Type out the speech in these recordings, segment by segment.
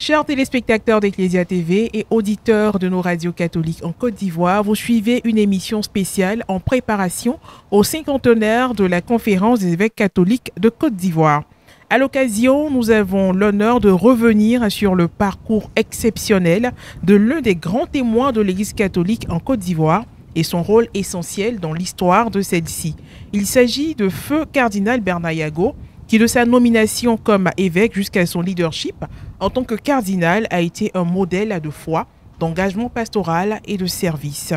Chers téléspectateurs d'Ecclesia TV et auditeurs de nos radios catholiques en Côte d'Ivoire, vous suivez une émission spéciale en préparation au cinquantenaire de la Conférence des évêques catholiques de Côte d'Ivoire. À l'occasion, nous avons l'honneur de revenir sur le parcours exceptionnel de l'un des grands témoins de l'Église catholique en Côte d'Ivoire et son rôle essentiel dans l'histoire de celle-ci. Il s'agit de Feu Cardinal Bernard Yago, qui de sa nomination comme évêque jusqu'à son leadership en tant que cardinal a été un modèle de foi, d'engagement pastoral et de service.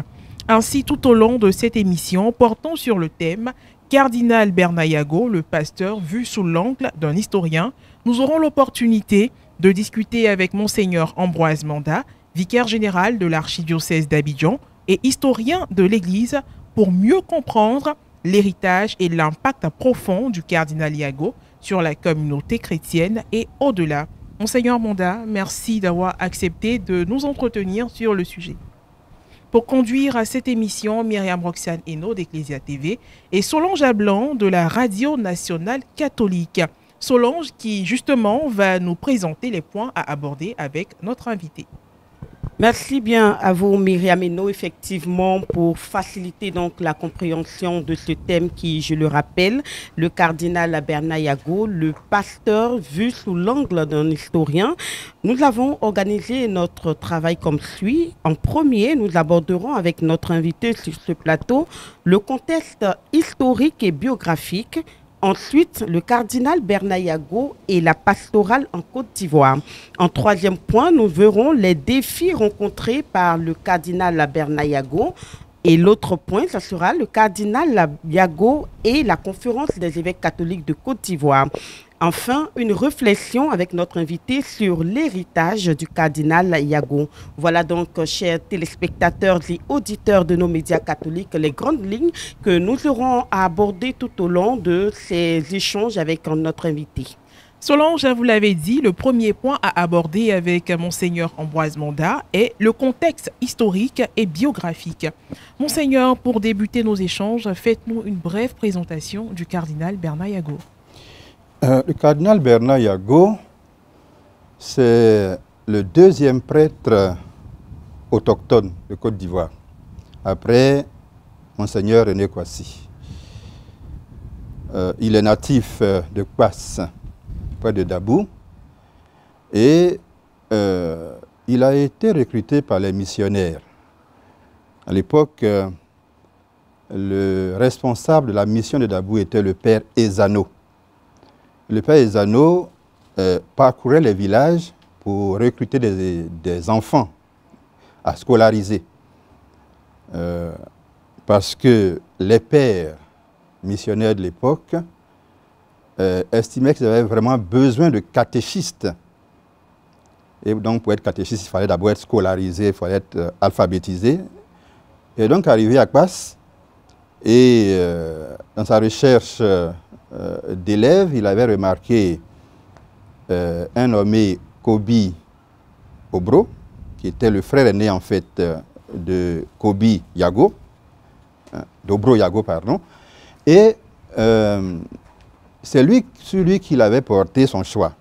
Ainsi, tout au long de cette émission, portant sur le thème « Cardinal Bernard Yago, le pasteur vu sous l'angle d'un historien », nous aurons l'opportunité de discuter avec Monseigneur Ambroise Manda, vicaire général de l'archidiocèse d'Abidjan et historien de l'Église, pour mieux comprendre l'héritage et l'impact profond du cardinal Yago sur la communauté chrétienne et au-delà. Monseigneur Manda, merci d'avoir accepté de nous entretenir sur le sujet. Pour conduire à cette émission, Myriam Roxane Eno d'Ecclesia TV et Solange Ablan de la Radio Nationale Catholique. Solange qui justement va nous présenter les points à aborder avec notre invité. Merci bien à vous, Myriam Eno, effectivement, pour faciliter donc la compréhension de ce thème qui, je le rappelle, le cardinal Bernard Yago, le pasteur vu sous l'angle d'un historien. Nous avons organisé notre travail comme suit. En premier, nous aborderons avec notre invité sur ce plateau le contexte historique et biographique. Ensuite, le cardinal Bernard Yago et la pastorale en Côte d'Ivoire. En troisième point, nous verrons les défis rencontrés par le cardinal Bernard Yago. Et l'autre point, ce sera le cardinal Yago et la conférence des évêques catholiques de Côte d'Ivoire. Enfin, une réflexion avec notre invité sur l'héritage du cardinal Yago. Voilà donc, chers téléspectateurs et auditeurs de nos médias catholiques, les grandes lignes que nous aurons à aborder tout au long de ces échanges avec notre invité. Solange, vous l'avez dit, le premier point à aborder avec Monseigneur Ambroise Manda est le contexte historique et biographique. Monseigneur, pour débuter nos échanges, faites-nous une brève présentation du cardinal Bernard Yago. Le cardinal Bernard Yago, c'est le deuxième prêtre autochtone de Côte d'Ivoire, après Monseigneur René Kwasi. Il est natif de Kouass, près de Dabou, et il a été recruté par les missionnaires. À l'époque, le responsable de la mission de Dabou était le père Ezano. Le père Ezano parcourait les villages pour recruter des enfants à scolariser. Parce que les pères missionnaires de l'époque estimaient qu'ils avaient vraiment besoin de catéchistes. Et donc, pour être catéchiste, il fallait d'abord être scolarisé, il fallait être alphabétisé. Et donc, arrivé à Kouass, et dans sa recherche d'élèves, il avait remarqué un nommé Kobi Obro, qui était le frère aîné en fait de Kobi Yago, d'Obro Yago, pardon, et c'est sur lui qu'il avait porté son choix.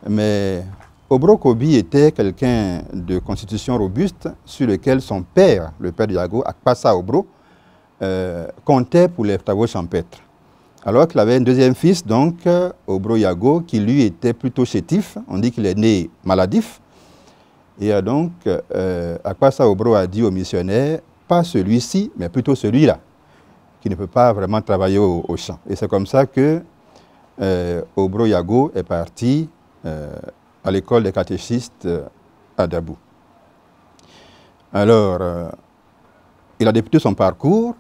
Mais Obro Kobi était quelqu'un de constitution robuste sur lequel son père, le père de Yago, Akpassa Obro, comptait pour les travaux champêtres. Alors qu'il avait un deuxième fils, donc, Obro Yago, qui lui était plutôt chétif. On dit qu'il est né maladif. Et donc, Akpassa Obro a dit aux missionnaires, pas celui-ci, mais plutôt celui-là, qui ne peut pas vraiment travailler au champ. Et c'est comme ça que Obro Yago est parti à l'école des catéchistes à Dabou. Alors, il a débuté son parcours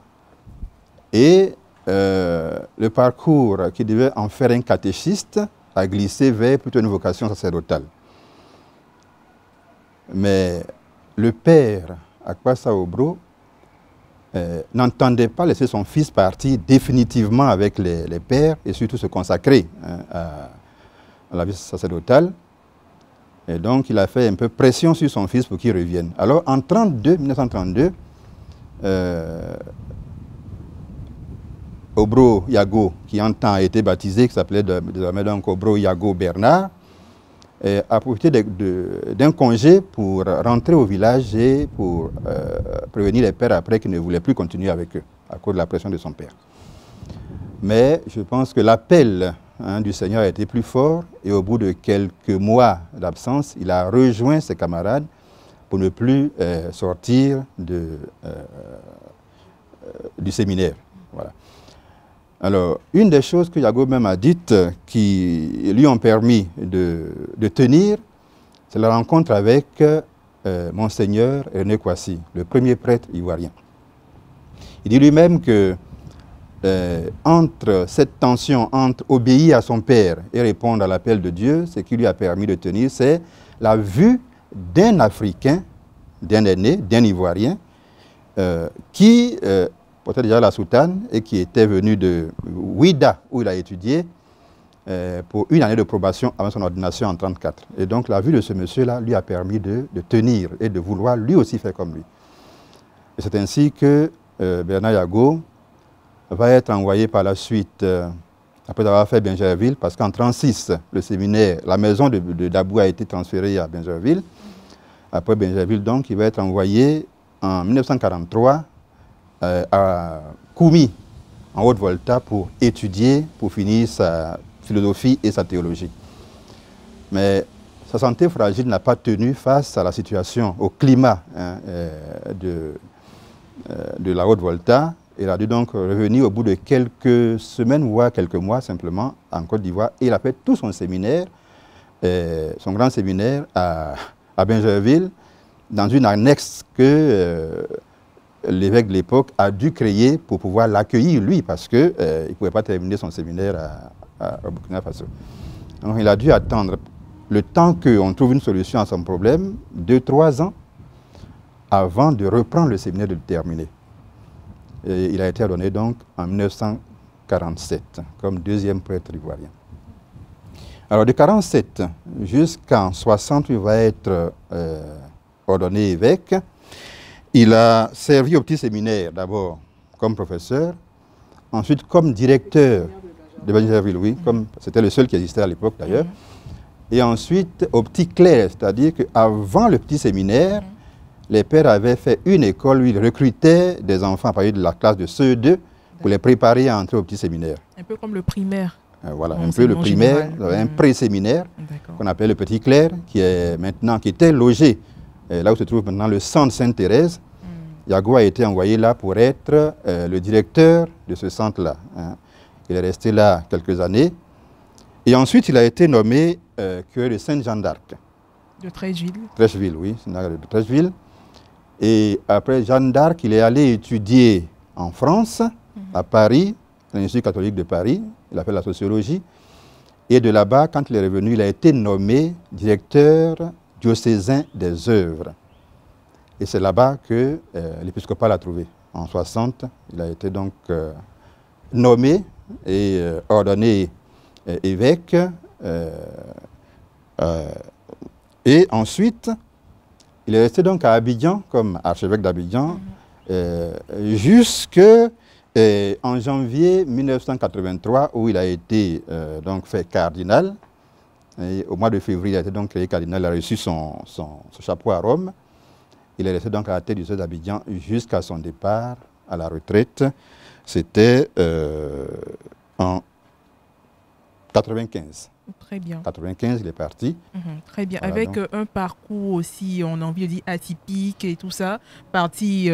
et le parcours qui devait en faire un catéchiste a glissé vers plutôt une vocation sacerdotale. Mais le père Akpassa Obro n'entendait pas laisser son fils partir définitivement avec les pères et surtout se consacrer à la vie sacerdotale. Et donc il a fait un peu pression sur son fils pour qu'il revienne. Alors en 1932, Obro Yago, qui en temps a été baptisé, qui s'appelait désormais donc Obro Yago Bernard, a profité d'un congé pour rentrer au village et pour prévenir les pères après qu'il ne voulait plus continuer avec eux à cause de la pression de son père. Mais je pense que l'appel du Seigneur a été plus fort et au bout de quelques mois d'absence, il a rejoint ses camarades pour ne plus sortir du séminaire. Voilà. Alors, une des choses que Yago même a dites qui lui ont permis de tenir, c'est la rencontre avec Monseigneur René Kouassi, le premier prêtre ivoirien. Il dit lui-même que entre cette tension entre obéir à son père et répondre à l'appel de Dieu, ce qui lui a permis de tenir, c'est la vue d'un Africain, d'un aîné, d'un Ivoirien, qui portait déjà la soutane et qui était venu de Ouida, où il a étudié, pour une année de probation avant son ordination en 1934. Et donc la vue de ce monsieur-là lui a permis de tenir et de vouloir lui aussi faire comme lui. Et c'est ainsi que Bernard Yago va être envoyé par la suite, après avoir fait Bingerville, parce qu'en 1936, le séminaire, la maison de Dabou a été transférée à Bingerville. Après Bingerville, donc, il va être envoyé en 1943 à Koumi, en Haute-Volta, pour étudier, pour finir sa philosophie et sa théologie. Mais sa santé fragile n'a pas tenu face à la situation, au climat de la Haute-Volta. Il a dû donc revenir au bout de quelques semaines, voire quelques mois simplement, en Côte d'Ivoire. Et il a fait tout son séminaire, son grand séminaire à Bingerville, dans une annexe que l'évêque de l'époque a dû créer pour pouvoir l'accueillir, lui, parce qu'il ne pouvait pas terminer son séminaire à Burkina Faso. Donc il a dû attendre le temps qu'on trouve une solution à son problème, 2-3 ans, avant de reprendre le séminaire, de le terminer. Et il a été ordonné donc en 1947 comme deuxième prêtre ivoirien. Alors de 1947 jusqu'en 1960, il va être ordonné évêque. Il a servi au petit séminaire d'abord comme professeur, ensuite comme directeur de Bingerville, oui, comme c'était le seul qui existait à l'époque d'ailleurs, et ensuite au petit clerc, c'est-à-dire qu'avant le petit séminaire, les pères avaient fait une école où ils recrutaient des enfants à partir de la classe de CE2 pour les préparer à entrer au petit séminaire. Un peu comme le primaire. Voilà, un peu le primaire, un pré-séminaire qu'on appelle le petit clerc, qui était logé là où se trouve maintenant le centre Sainte-Thérèse. Yago a été envoyé là pour être le directeur de ce centre-là. Il est resté là quelques années. Et ensuite, il a été nommé curé de Sainte-Jeanne d'Arc. De Trècheville. Trècheville, oui, de Trècheville. Et après Jeanne d'Arc, il est allé étudier en France, à Paris, à l'Institut catholique de Paris. Il a fait la sociologie. Et de là-bas, quand il est revenu, il a été nommé directeur diocésain des œuvres. Et c'est là-bas que l'épiscopat l'a trouvé. En 60, il a été donc nommé et ordonné évêque. Et ensuite, il est resté donc à Abidjan, comme archevêque d'Abidjan, jusqu'en janvier 1983, où il a été donc fait cardinal. Et au mois de février, il a été donc créé cardinal, il a reçu son chapeau à Rome. Il est resté donc à la tête du diocèse d'Abidjan jusqu'à son départ à la retraite. C'était en 1995. Très bien. 1995, il est parti. Très bien. Voilà, avec un parcours aussi, on a envie de dire atypique et tout ça, parti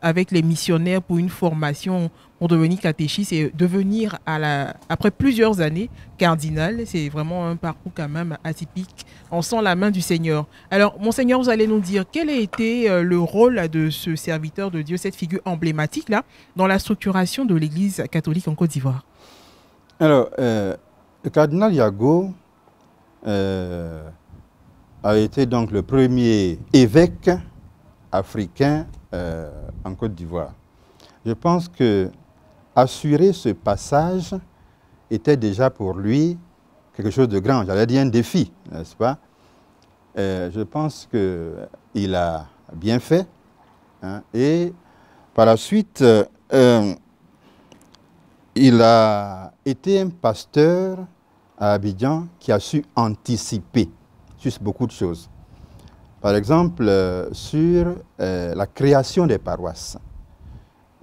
avec les missionnaires pour une formation pour devenir catéchiste et devenir après plusieurs années cardinal. C'est vraiment un parcours quand même atypique. On sent la main du Seigneur. Alors, Monseigneur, vous allez nous dire quel a été le rôle de ce serviteur de Dieu, cette figure emblématique là, dans la structuration de l'Église catholique en Côte d'Ivoire. Alors, le cardinal Yago a été donc le premier évêque africain en Côte d'Ivoire. Je pense que assurer ce passage était déjà pour lui quelque chose de grand, j'allais dire un défi, n'est-ce pas? Je pense qu'il a bien fait, hein, et par la suite, il a été un pasteur à Abidjan qui a su anticiper sur beaucoup de choses. Par exemple, sur la création des paroisses.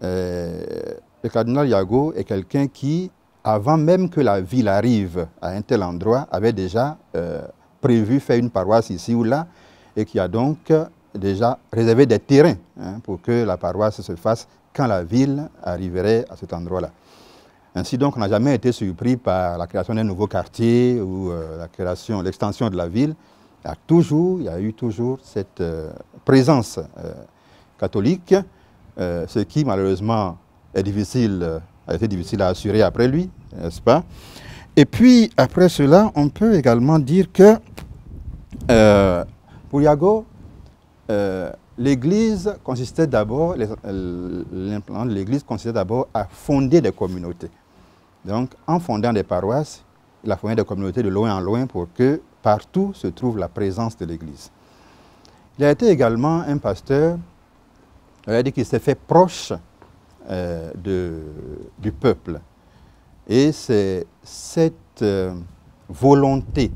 Le cardinal Yago est quelqu'un qui, avant même que la ville arrive à un tel endroit, avait déjà prévu faire une paroisse ici ou là, et qui a donc déjà réservé des terrains pour que la paroisse se fasse quand la ville arriverait à cet endroit-là. Ainsi donc, on n'a jamais été surpris par la création d'un nouveau quartier ou l'extension de la ville. Il y a eu toujours cette présence catholique, ce qui malheureusement est difficile, a été difficile à assurer après lui, n'est-ce pas? Et puis après cela, on peut également dire que pour Yago, l'Église consistait d'abord, l'implant de l'Église consistait d'abord à fonder des communautés. Donc, en fondant des paroisses, il a fondé des communautés de loin en loin pour que partout se trouve la présence de l'Église. Il a été également un pasteur, il a dit qu'il s'est fait proche du peuple. Et c'est cette volonté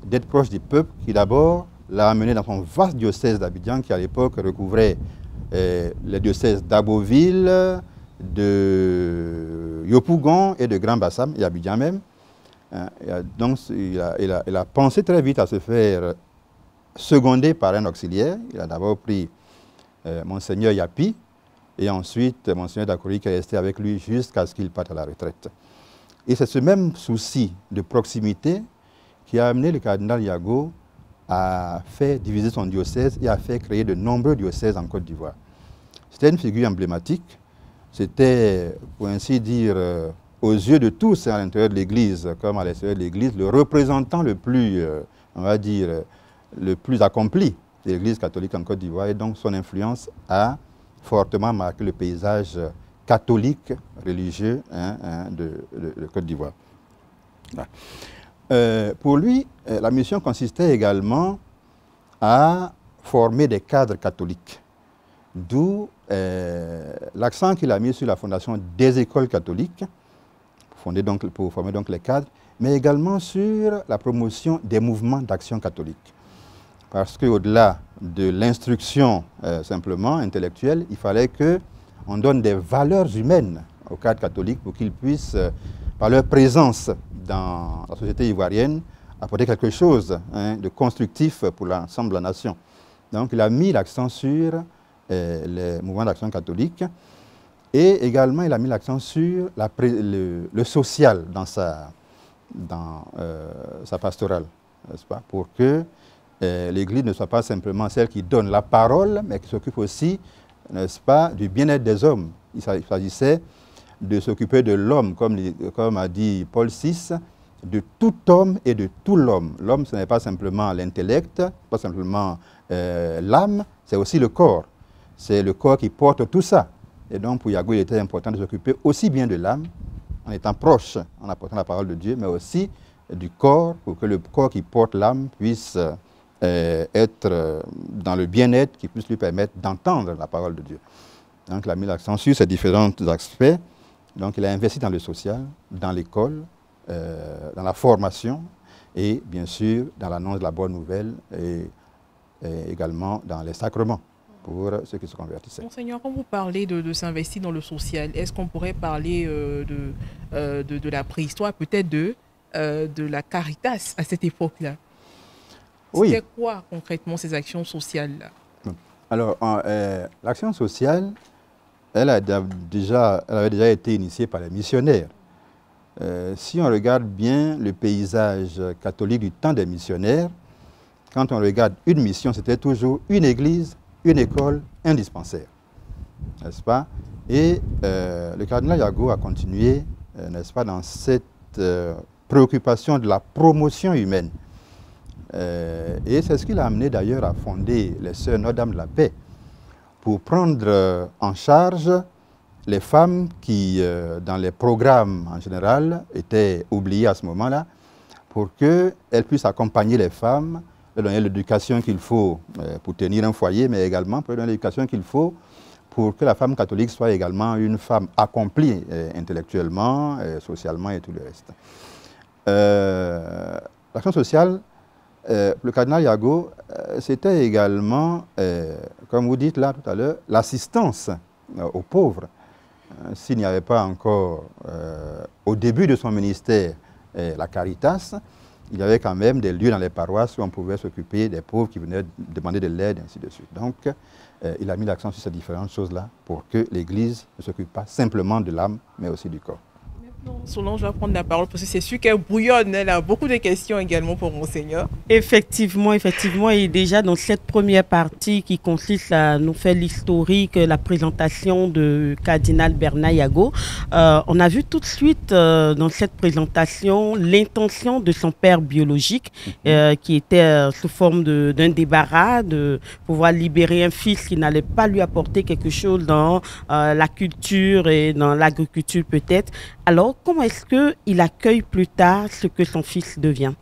d'être proche du peuple qui d'abord l'a amené dans son vaste diocèse d'Abidjan qui à l'époque recouvrait les diocèses d'Aboville, de Yopougon et de Grand Bassam, et Abidjan même. Donc il a pensé très vite à se faire seconder par un auxiliaire. Il a d'abord pris Monseigneur Yapi et ensuite Monseigneur Dakori qui est resté avec lui jusqu'à ce qu'il parte à la retraite. Et c'est ce même souci de proximité qui a amené le cardinal Yago à faire diviser son diocèse et à faire créer de nombreux diocèses en Côte d'Ivoire. C'était une figure emblématique. C'était, pour ainsi dire, aux yeux de tous à l'intérieur de l'Église, comme à l'extérieur de l'Église, le représentant le plus, on va dire, le plus accompli de l'Église catholique en Côte d'Ivoire. Et donc son influence a fortement marqué le paysage catholique, religieux de Côte d'Ivoire. Pour lui, la mission consistait également à former des cadres catholiques. D'où l'accent qu'il a mis sur la fondation des écoles catholiques, pour former donc les cadres, mais également sur la promotion des mouvements d'action catholique. Parce qu'au-delà de l'instruction simplement intellectuelle, il fallait qu'on donne des valeurs humaines aux cadres catholiques pour qu'ils puissent, par leur présence dans la société ivoirienne, apporter quelque chose de constructif pour l'ensemble de la nation. Donc il a mis l'accent sur les mouvements d'action catholique et également il a mis l'accent sur le social dans sa pastorale, n'est-ce pas, pour que l'Église ne soit pas simplement celle qui donne la parole, mais qui s'occupe aussi, n'est-ce pas, du bien-être des hommes. Il s'agissait de s'occuper de l'homme, comme a dit Paul VI, de tout homme et de tout l'homme. L'homme, ce n'est pas simplement l'intellect, pas simplement l'âme, c'est aussi le corps. C'est le corps qui porte tout ça. Et donc, pour Yago, il était important de s'occuper aussi bien de l'âme, en étant proche, en apportant la parole de Dieu, mais aussi du corps, pour que le corps qui porte l'âme puisse être dans le bien-être, qui puisse lui permettre d'entendre la parole de Dieu. Donc, il a mis l'accent sur ces différents aspects. Donc, il a investi dans le social, dans l'école, dans la formation et, bien sûr, dans l'annonce de la bonne nouvelle et également dans les sacrements pour ceux qui se convertissaient. Monseigneur, quand vous parlez de s'investir dans le social, est-ce qu'on pourrait parler de la préhistoire, peut-être de la Caritas à cette époque-là? Oui. C'était quoi concrètement ces actions sociales-là? Alors, l'action sociale, elle avait déjà été initiée par les missionnaires. Si on regarde bien le paysage catholique du temps des missionnaires, quand on regarde une mission, c'était toujours une église, une école, un dispensaire, n'est-ce pas? Et le cardinal Yago a continué, n'est-ce pas, dans cette préoccupation de la promotion humaine. Et c'est ce qui l'a amené d'ailleurs à fonder les Sœurs Notre-Dame de la Paix, pour prendre en charge les femmes qui, dans les programmes en général, étaient oubliées à ce moment-là, pour qu'elles puissent accompagner les femmes, leur donner l'éducation qu'il faut pour tenir un foyer, mais également pour leur donner l'éducation qu'il faut pour que la femme catholique soit également une femme accomplie intellectuellement, socialement et tout le reste. L'action sociale le cardinal Yago, c'était également, comme vous dites là tout à l'heure, l'assistance aux pauvres. S'il n'y avait pas encore, au début de son ministère, la Caritas, il y avait quand même des lieux dans les paroisses où on pouvait s'occuper des pauvres qui venaient demander de l'aide, et ainsi de suite. Donc, il a mis l'accent sur ces différentes choses-là pour que l'Église ne s'occupe pas simplement de l'âme, mais aussi du corps. Solange va prendre la parole parce que c'est sûr qu'elle bouillonne. Elle a beaucoup de questions également pour Monseigneur. Effectivement, effectivement. Et déjà dans cette première partie qui consiste à nous faire l'historique, la présentation de Cardinal Bernard Yago, on a vu tout de suite dans cette présentation l'intention de son père biologique qui était sous forme d'un débarras, de pouvoir libérer un fils qui n'allait pas lui apporter quelque chose dans la culture et dans l'agriculture peut-être. Alors, comment est-ce qu'il accueille plus tard ce que son fils devient?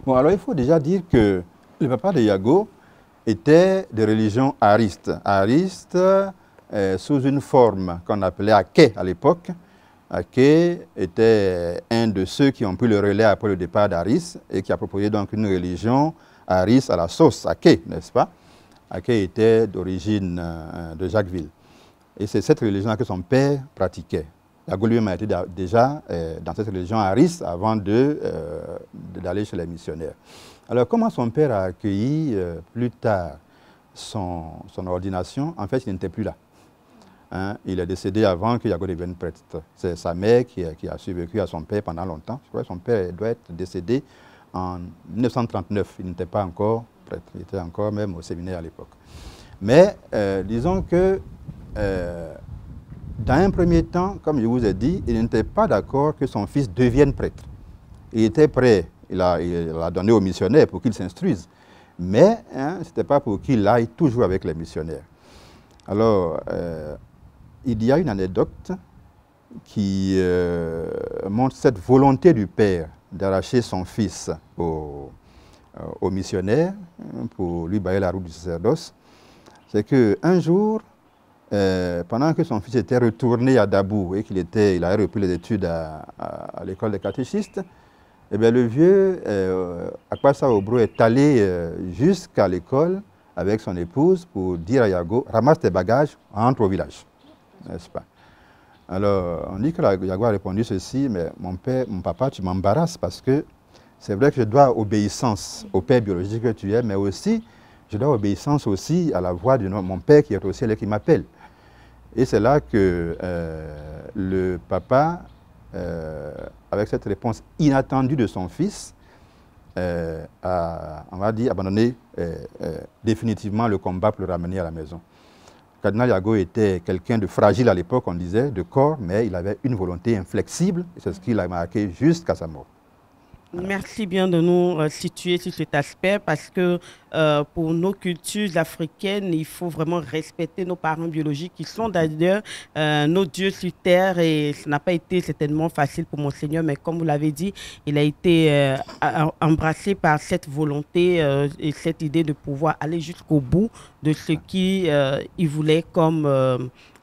Bon, alors il faut déjà dire que le papa de Yago était de religion ariste. Ariste sous une forme qu'on appelait Aké à l'époque. Aké était un de ceux qui ont pris le relais après le départ d'Aris et qui a proposé donc une religion ariste à la sauce Aké, n'est-ce pas? Aké était d'origine de Jacquesville. Et c'est cette religion que son père pratiquait. Yago lui-même a été déjà dans cette religion ariste avant d'aller chez les missionnaires. Alors, comment son père a accueilli plus tard son ordination? En fait, il n'était plus là. Hein? Il est décédé avant que Yago devienne prêtre. C'est sa mère qui a survécu à son père pendant longtemps. Je crois que son père doit être décédé en 1939. Il n'était pas encore prêtre. Il était encore même au séminaire à l'époque. Mais disons que dans un premier temps, comme je vous ai dit, il n'était pas d'accord que son fils devienne prêtre. Il était prêt, il a donné aux missionnaires pour qu'ils s'instruisent, mais ce n'était pas pour qu'il aille toujours avec les missionnaires. Alors, il y a une anecdote qui montre cette volonté du père d'arracher son fils aux missionnaires pour lui bailler la route du sacerdoce. C'est qu'un jour, pendant que son fils était retourné à Dabou et qu'il avait repris les études à l'école des catéchistes, eh bien, le vieux Akpassa Obro est allé jusqu'à l'école avec son épouse pour dire à Yago, ramasse tes bagages, rentre au village. N'est-ce pas? Alors, on dit que Yago a répondu ceci, mais mon papa, tu m'embarrasses parce que c'est vrai que je dois obéissance au père biologique que tu es, mais aussi, je dois obéissance aussi à la voix de mon père qui est au ciel et qui m'appelle. Et c'est là que le papa, avec cette réponse inattendue de son fils, a, on va dire, abandonné définitivement le combat pour le ramener à la maison. Le cardinal Yago était quelqu'un de fragile à l'époque, on disait, de corps, mais il avait une volonté inflexible, et c'est ce qui l'a marqué jusqu'à sa mort. Merci bien de nous situer sur cet aspect parce que pour nos cultures africaines, il faut vraiment respecter nos parents biologiques qui sont d'ailleurs nos dieux sur terre et ça n'a pas été certainement facile pour Monseigneur, mais comme vous l'avez dit, il a été embrassé par cette volonté et cette idée de pouvoir aller jusqu'au bout de ce qu'il voulait comme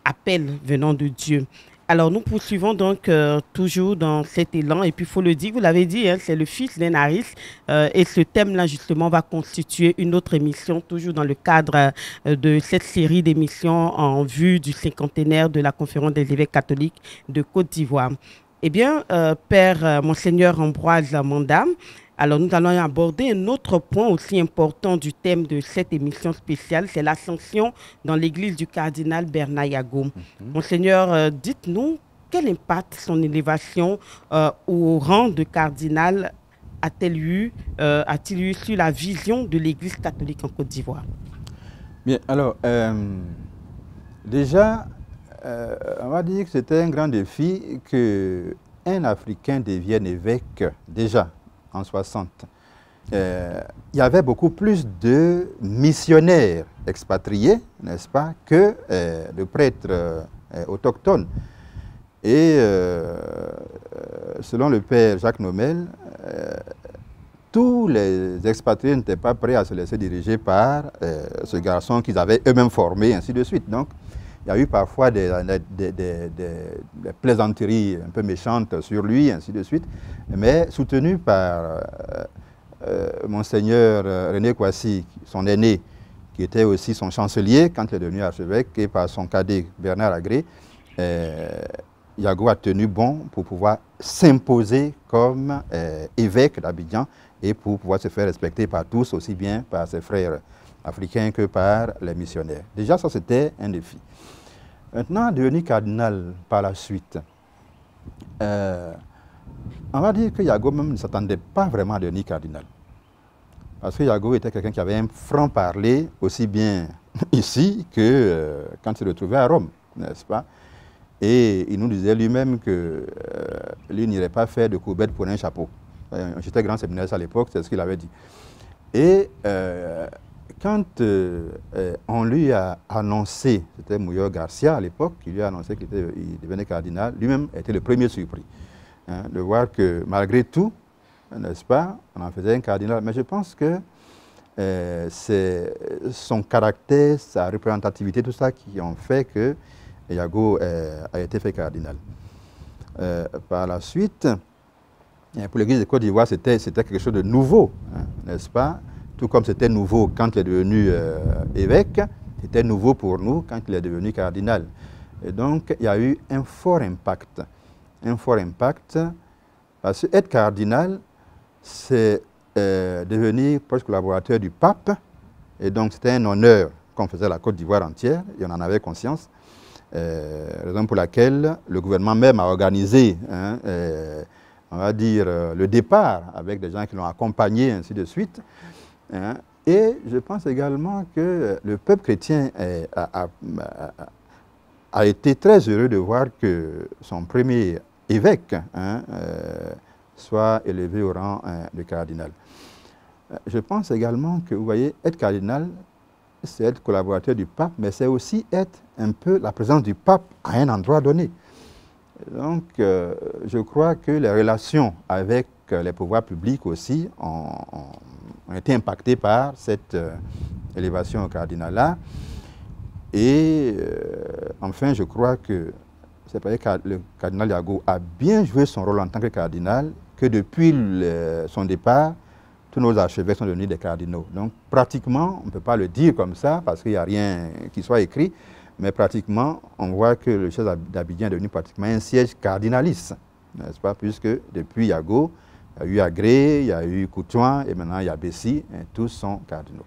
appel venant de Dieu. Alors, nous poursuivons donc toujours dans cet élan. Et puis, il faut le dire, vous l'avez dit, hein, c'est le fils d'un ariste. Et ce thème-là, justement, va constituer une autre émission, toujours dans le cadre de cette série d'émissions en vue du cinquantenaire de la Conférence des évêques catholiques de Côte d'Ivoire. Eh bien, Père Monseigneur Ambroise Mandam, alors nous allons aborder un autre point aussi important du thème de cette émission spéciale, c'est l'ascension dans l'église du cardinal Bernard Yago. Monseigneur, dites-nous quel impact son élévation au rang de cardinal a-t-il eu sur la vision de l'église catholique en Côte d'Ivoire? Bien, alors, déjà, on va dire que c'était un grand défi qu'un Africain devienne évêque déjà en 60. Il y avait beaucoup plus de missionnaires expatriés, n'est-ce pas, que de prêtres autochtones. Et selon le père Jacques Nomel, tous les expatriés n'étaient pas prêts à se laisser diriger par ce garçon qu'ils avaient eux-mêmes formé, ainsi de suite. Donc, il y a eu parfois des plaisanteries un peu méchantes sur lui, ainsi de suite, mais soutenues par Monseigneur René Kouassi, son aîné, qui était aussi son chancelier quand il est devenu archevêque, et par son cadet Bernard Agré, Yago a tenu bon pour pouvoir s'imposer comme évêque d'Abidjan et pour pouvoir se faire respecter par tous, aussi bien par ses frères africains que par les missionnaires. Déjà, ça, c'était un défi. Maintenant, devenu cardinal par la suite, on va dire que Yago même ne s'attendait pas vraiment à devenir cardinal. Parce que Yago était quelqu'un qui avait un franc-parler, aussi bien ici que quand il se retrouvait à Rome, n'est-ce pas? Et il nous disait lui-même que lui n'irait pas faire de courbette pour un chapeau. J'étais grand séminariste à l'époque, c'est ce qu'il avait dit. Et quand on lui a annoncé, c'était Mouyor Garcia à l'époque, qui lui a annoncé qu'il devenait cardinal, lui-même était le premier surpris de voir que malgré tout, n'est-ce pas, on en faisait un cardinal. Mais je pense que c'est son caractère, sa représentativité, tout ça qui ont fait que Yago a été fait cardinal. Par la suite, pour l'Église de Côte d'Ivoire, c'était quelque chose de nouveau, hein, n'est-ce pas? Tout comme c'était nouveau quand il est devenu évêque, c'était nouveau pour nous quand il est devenu cardinal. Et donc, il y a eu un fort impact. Un fort impact, parce que être cardinal, c'est devenir proche collaborateur du pape. Et donc, c'était un honneur qu'on faisait à la Côte d'Ivoire entière, et on en avait conscience. Raison pour laquelle le gouvernement même a organisé, hein, on va dire, le départ avec des gens qui l'ont accompagné, ainsi de suite. Hein. Et je pense également que le peuple chrétien a été très heureux de voir que son premier évêque hein, soit élevé au rang de cardinal. Je pense également que, vous voyez, être cardinal, c'est être collaborateur du pape, mais c'est aussi être un peu la présence du pape à un endroit donné. Donc, je crois que les relations avec les pouvoirs publics aussi ont été impactées par cette élévation au cardinalat. Et enfin, je crois que c'est parce que le cardinal Yago a bien joué son rôle en tant que cardinal, que depuis son départ, tous nos archevêques sont devenus des cardinaux. Donc, pratiquement, on ne peut pas le dire comme ça, parce qu'il n'y a rien qui soit écrit, mais pratiquement, on voit que le siège d'Abidjan est devenu pratiquement un siège cardinaliste, n'est-ce pas? Puisque depuis Yago, il y a eu Agré, il y a eu Coutouin, et maintenant il y a Bessi, et tous sont cardinaux.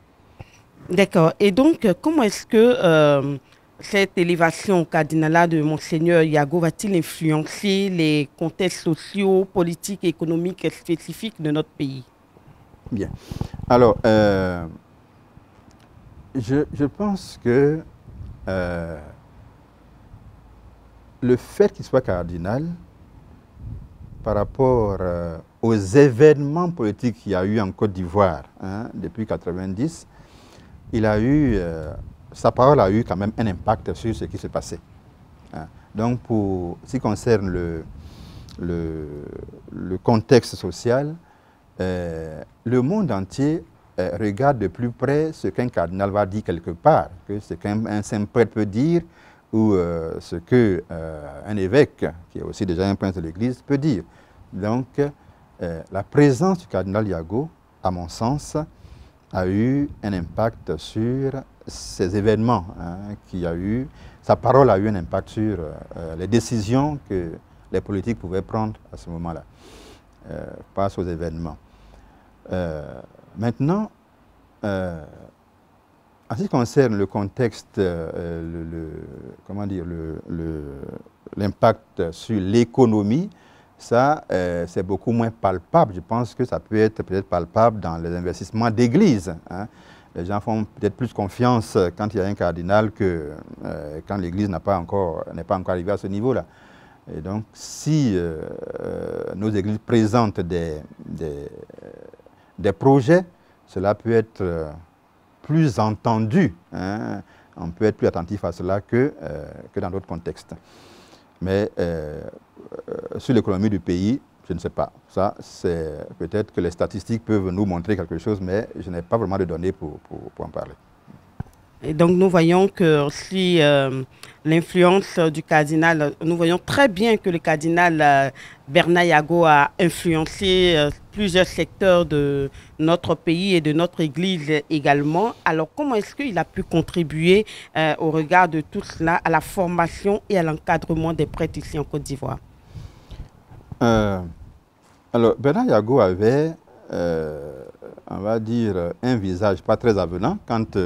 D'accord. Et donc, comment est-ce que cette élévation au cardinalat de Monseigneur Yago va-t-il influencer les contextes sociaux, politiques et économiques spécifiques de notre pays? Bien. Alors, je pense que le fait qu'il soit cardinal, par rapport aux événements politiques qu'il y a eu en Côte d'Ivoire hein, depuis 1990, il a eu, sa parole a eu quand même un impact sur ce qui s'est passé. Hein. Donc, pour ce qui concerne le contexte social, le monde entier regarde de plus près ce qu'un cardinal va dire quelque part, que ce qu'un saint prêtre peut dire, ou ce qu'un évêque, qui est aussi déjà un prince de l'Église, peut dire. Donc, la présence du cardinal Yago, à mon sens, a eu un impact sur ces événements hein, qu'il y a eu. Sa parole a eu un impact sur les décisions que les politiques pouvaient prendre à ce moment-là, face aux événements. Maintenant, en ce qui concerne le contexte, comment dire, l'impact sur l'économie, ça, c'est beaucoup moins palpable. Je pense que ça peut être peut-être palpable dans les investissements d'église. Hein. Les gens font peut-être plus confiance quand il y a un cardinal que quand l'église n'est pas encore arrivée à ce niveau-là. Et donc, si nos églises présentent des projets, cela peut être plus entendu. Hein. On peut être plus attentif à cela que dans d'autres contextes. Mais sur l'économie du pays, je ne sais pas. Ça, c'est peut-être que les statistiques peuvent nous montrer quelque chose, mais je n'ai pas vraiment de données pour en parler. Et donc, nous voyons que si l'influence du cardinal, nous voyons très bien que le cardinal Bernard Yago a influencé plusieurs secteurs de notre pays et de notre Église également. Alors, comment est-ce qu'il a pu contribuer au regard de tout cela à la formation et à l'encadrement des prêtres ici en Côte d'Ivoire? Alors, Bernard Yago avait, on va dire, un visage pas très avenant. Quand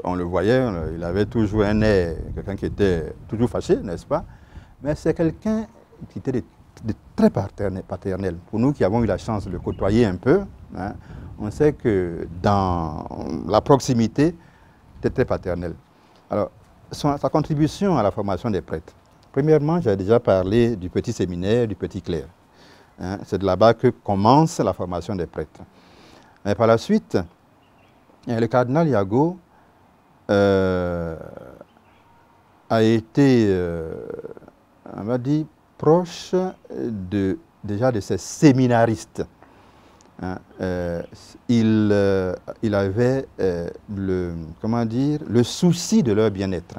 on le voyait, il avait toujours un air, quelqu'un qui était toujours fâché, n'est-ce pas? Mais c'est quelqu'un qui était de très paternel. Pour nous qui avons eu la chance de le côtoyer un peu, hein, on sait que dans la proximité, c'était très paternel. Alors, sa contribution à la formation des prêtres. Premièrement, j'avais déjà parlé du petit séminaire, du petit clerc. Hein, c'est de là-bas que commence la formation des prêtres. Mais par la suite, le cardinal Yago a été, on va dire, proche déjà de ces séminaristes. Hein, il avait comment dire, le souci de leur bien-être.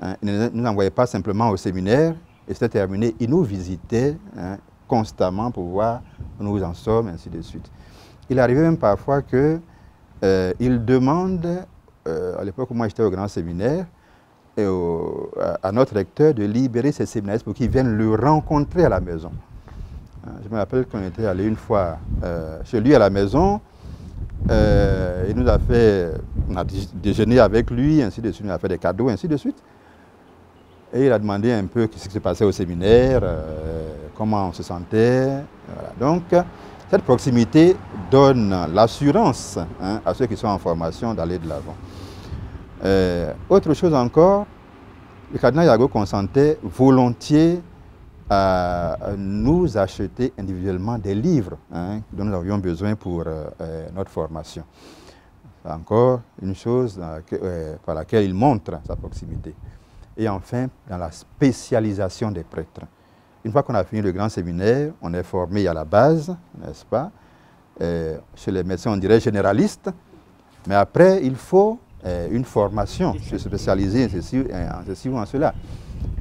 Hein, il ne nous envoyait pas simplement au séminaire et c'était terminé. Il nous visitait, hein, constamment pour voir où nous en sommes, ainsi de suite. Il arrivait même parfois qu'il demande, à l'époque où moi j'étais au grand séminaire, à notre recteur de libérer ces séminaristes pour qu'ils viennent le rencontrer à la maison. Je me rappelle qu'on était allé une fois chez lui à la maison, il nous a fait, on a déjeuné avec lui, ainsi de suite, il nous a fait des cadeaux, ainsi de suite. Et il a demandé un peu ce qui se passait au séminaire, comment on se sentait. Voilà. Donc, cette proximité donne l'assurance, hein, à ceux qui sont en formation d'aller de l'avant. Autre chose encore, le cardinal Yago consentait volontiers à nous acheter individuellement des livres, hein, dont nous avions besoin pour notre formation. C'est encore une chose par laquelle il montre sa proximité. Et enfin, dans la spécialisation des prêtres. Une fois qu'on a fini le grand séminaire, on est formé à la base, n'est-ce pas? Chez les médecins, on dirait généralistes, mais après, il faut une formation, se spécialiser en ceci ou en cela.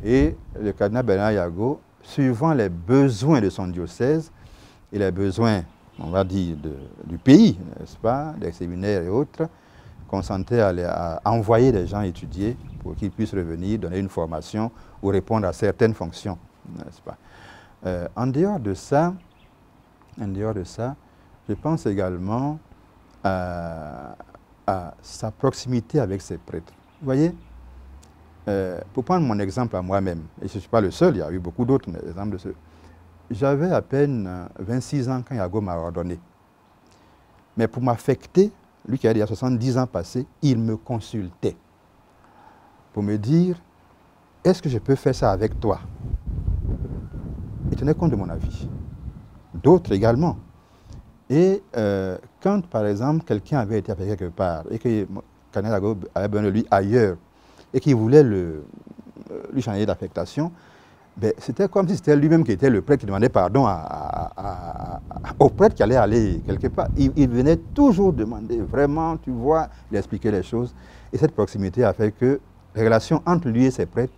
Et le cardinal Bernard Yago, suivant les besoins de son diocèse et les besoins, on va dire, du pays, n'est-ce pas, des séminaires et autres, consentait à envoyer des gens étudier pour qu'ils puissent revenir, donner une formation ou répondre à certaines fonctions, n'est-ce pas. En dehors de ça, je pense également à sa proximité avec ses prêtres. Vous voyez, pour prendre mon exemple à moi-même, et je ne suis pas le seul, il y a eu beaucoup d'autres exemples de ce. J'avais à peine 26 ans quand Yago m'a ordonné. Mais pour m'affecter, lui qui a déjà 70 ans passés, il me consultait pour me dire, est-ce que je peux faire ça avec toi? Il tenait compte de mon avis. D'autres également. Et quand, par exemple, quelqu'un avait été appelé quelque part et que Cardinal Yago avait besoin de lui ailleurs et qu'il voulait lui changer d'affectation, ben, c'était comme si c'était lui-même qui était le prêtre qui demandait pardon au prêtre qui allait aller quelque part. Il venait toujours demander, vraiment, tu vois, il expliquait les choses. Et cette proximité a fait que les relations entre lui et ses prêtres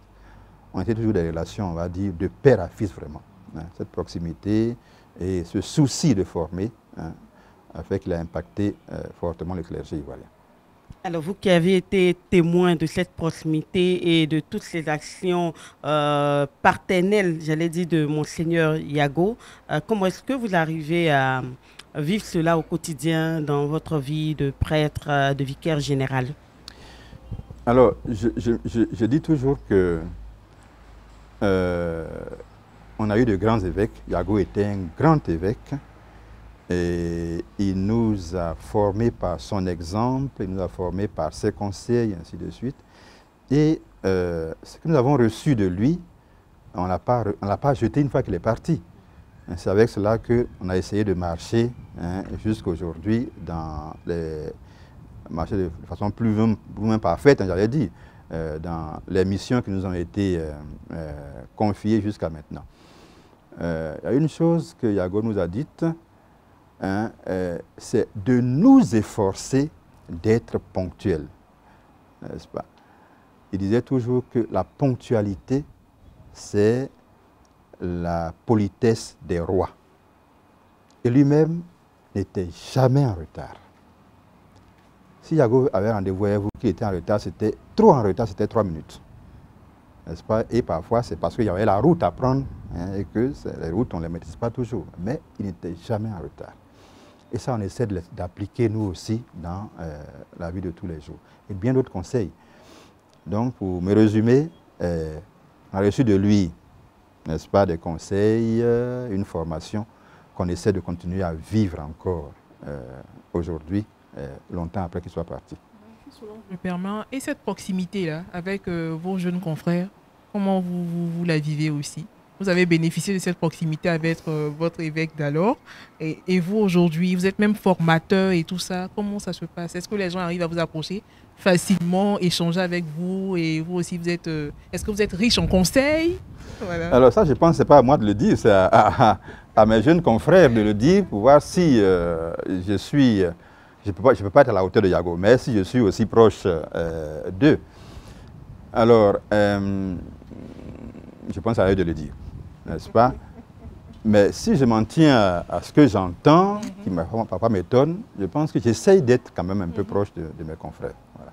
ont été toujours des relations, on va dire, de père à fils, vraiment. Hein, cette proximité et ce souci de former, hein, a fait qu'il a impacté fortement le clergé ivoirien. Alors, vous qui avez été témoin de cette proximité et de toutes ces actions paternelles, j'allais dire, de Monseigneur Yago, comment est-ce que vous arrivez à vivre cela au quotidien dans votre vie de prêtre, de vicaire général? Alors, je dis toujours que on a eu de grands évêques. Yago était un grand évêque. Et il nous a formés par son exemple, il nous a formés par ses conseils, et ainsi de suite. Et ce que nous avons reçu de lui, on ne l'a pas jeté une fois qu'il est parti. C'est avec cela qu'on a essayé de marcher, hein, jusqu'aujourd'hui dans marcher de façon plus ou moins parfaite, hein, j'allais dire, dans les missions qui nous ont été confiées jusqu'à maintenant. Il y a une chose que Yago nous a dite, hein, c'est de nous efforcer d'être ponctuels. n'est-ce pas? Il disait toujours que la ponctualité, c'est la politesse des rois. Et lui-même n'était jamais en retard. Si Yago avait rendez-vous avec vous qui était en retard, c'était trop en retard, c'était 3 minutes. N'est-ce pas? Et parfois, c'est parce qu'il y avait la route à prendre, hein, et que les routes, on ne les maîtrise pas toujours. Mais il n'était jamais en retard. Et ça, on essaie d'appliquer nous aussi dans la vie de tous les jours. Et bien d'autres conseils. Donc, pour me résumer, on a reçu de lui, n'est-ce pas, des conseils, une formation qu'on essaie de continuer à vivre encore aujourd'hui, longtemps après qu'il soit parti. Selon le permis, et cette proximité-là avec vos jeunes confrères, comment vous la vivez aussi? Vous avez bénéficié de cette proximité avec votre évêque d'alors. Et vous, aujourd'hui, vous êtes même formateur et tout ça. Comment ça se passe? Est-ce que les gens arrivent à vous approcher facilement, échanger avec vous? Et vous aussi, vous êtes... est-ce que vous êtes riche en conseils? Voilà. Alors ça, je pense que ce n'est pas à moi de le dire, c'est à mes jeunes confrères de le dire pour voir si je suis... Je ne peux pas être à la hauteur de Yago, mais si je suis aussi proche d'eux. Alors, je pense à eux de le dire, n'est-ce pas? Mais si je m'en tiens à ce que j'entends, qui parfois m'étonne, je pense que j'essaye d'être quand même un peu proche de mes confrères. Voilà.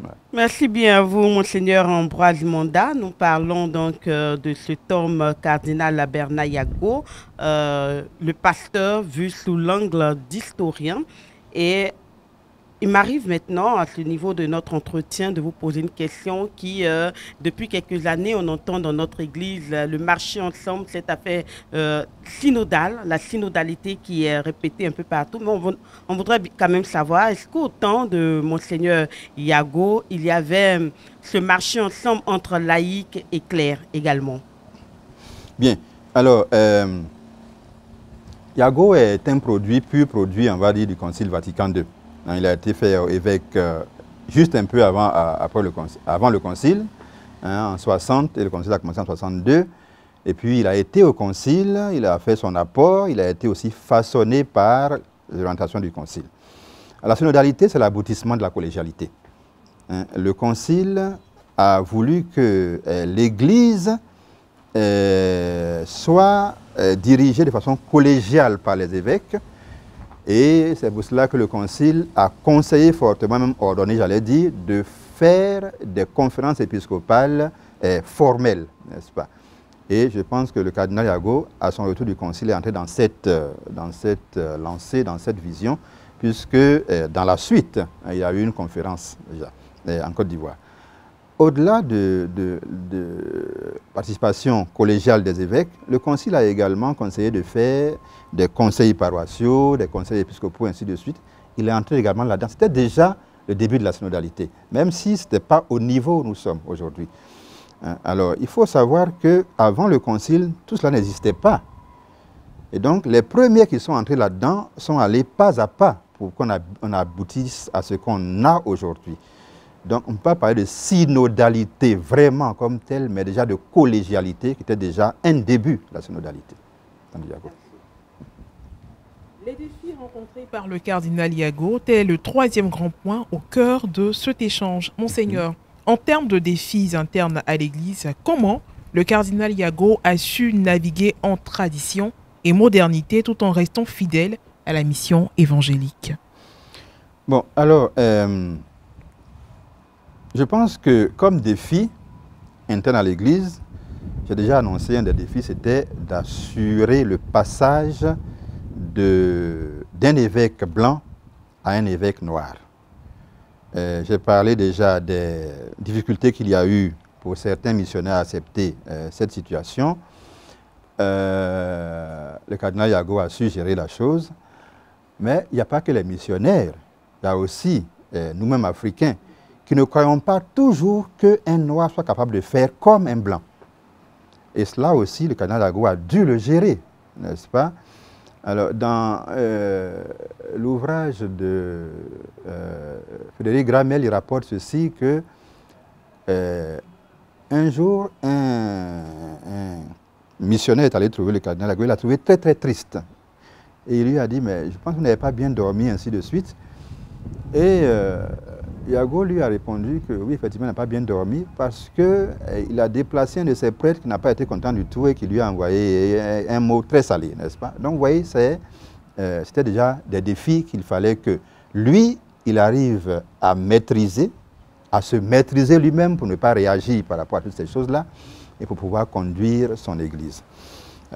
Ouais. Merci bien à vous, Monseigneur Ambroise Monda. Nous parlons donc de cet homme cardinal Bernard Yago, le pasteur vu sous l'angle d'historien. Et il m'arrive maintenant, à ce niveau de notre entretien, de vous poser une question qui, depuis quelques années, on entend dans notre Église le marcher ensemble, cette affaire synodale, la synodalité qui est répétée un peu partout. Mais on voudrait quand même savoir, est-ce qu'au temps de Monseigneur Yago, il y avait ce marcher ensemble entre laïcs et clercs également? Bien. Alors, Yago est un pur produit, on va dire, du Concile Vatican II. Il a été fait évêque juste un peu avant le Concile, hein, en 60, et le Concile a commencé en 62. Et puis il a été au Concile, il a fait son apport, il a été aussi façonné par les orientations du Concile. La synodalité, c'est l'aboutissement de la collégialité. Hein, le Concile a voulu que l'Église soit dirigée de façon collégiale par les évêques, et c'est pour cela que le Concile a conseillé fortement, même ordonné, j'allais dire, de faire des conférences épiscopales formelles, n'est-ce pas? Et je pense que le cardinal Yago, à son retour du Concile, est entré dans cette lancée, dans cette vision, puisque dans la suite, il y a eu une conférence déjà en Côte d'Ivoire. Au-delà de participation collégiale des évêques, le Concile a également conseillé de faire des conseils paroissiaux, des conseils épiscopaux, ainsi de suite. Il est entré également là-dedans. C'était déjà le début de la synodalité, même si ce n'était pas au niveau où nous sommes aujourd'hui. Alors, il faut savoir qu'avant le Concile, tout cela n'existait pas. Et donc, les premiers qui sont entrés là-dedans sont allés pas à pas pour qu'on aboutisse à ce qu'on a aujourd'hui. Donc, on ne peut pas parler de synodalité vraiment comme telle, mais déjà de collégialité, qui était déjà un début de la synodalité. Les défis rencontrés par le cardinal Yago, tel le troisième grand point au cœur de cet échange. Monseigneur, en termes de défis internes à l'Église, comment le cardinal Yago a su naviguer en tradition et modernité tout en restant fidèle à la mission évangélique? Bon, alors... je pense que comme défi interne à l'Église, j'ai déjà annoncé un des défis, c'était d'assurer le passage d'un évêque blanc à un évêque noir. J'ai parlé déjà des difficultés qu'il y a eu pour certains missionnaires à accepter cette situation. Le cardinal Yago a su gérer la chose, mais il n'y a pas que les missionnaires, il y a aussi nous-mêmes Africains, qui ne croyons pas toujours qu'un noir soit capable de faire comme un blanc. Et cela aussi, le cardinal Yago a dû le gérer, n'est-ce pas? Alors, dans l'ouvrage de Frédéric Gramel, il rapporte ceci, que un jour, un missionnaire est allé trouver le cardinal Yago, il l'a trouvé très très triste. Et il lui a dit, mais je pense que vous n'avez pas bien dormi, ainsi de suite. Et Yago lui a répondu que oui, effectivement, il n'a pas bien dormi parce qu'il a déplacé un de ses prêtres qui n'a pas été content du tout et qui lui a envoyé un mot très salé, n'est-ce pas? Donc, vous voyez, c'était déjà des défis qu'il fallait que lui, il arrive à maîtriser, à se maîtriser lui-même pour ne pas réagir par rapport à toutes ces choses-là et pour pouvoir conduire son Église.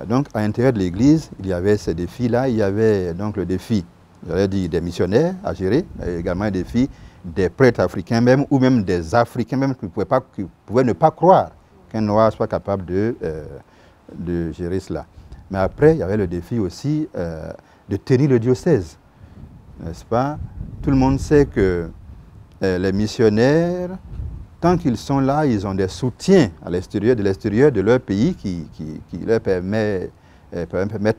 Donc, à l'intérieur de l'Église, il y avait ces défis-là. Il y avait donc le défi, j'allais dire, des missionnaires à gérer, mais également un défi des prêtres africains même, ou même des Africains même qui pouvaient ne pas croire qu'un Noir soit capable de gérer cela. Mais après, il y avait le défi aussi de tenir le diocèse, n'est-ce pas? Tout le monde sait que les missionnaires, tant qu'ils sont là, ils ont des soutiens à l'extérieur de leur pays qui leur permettent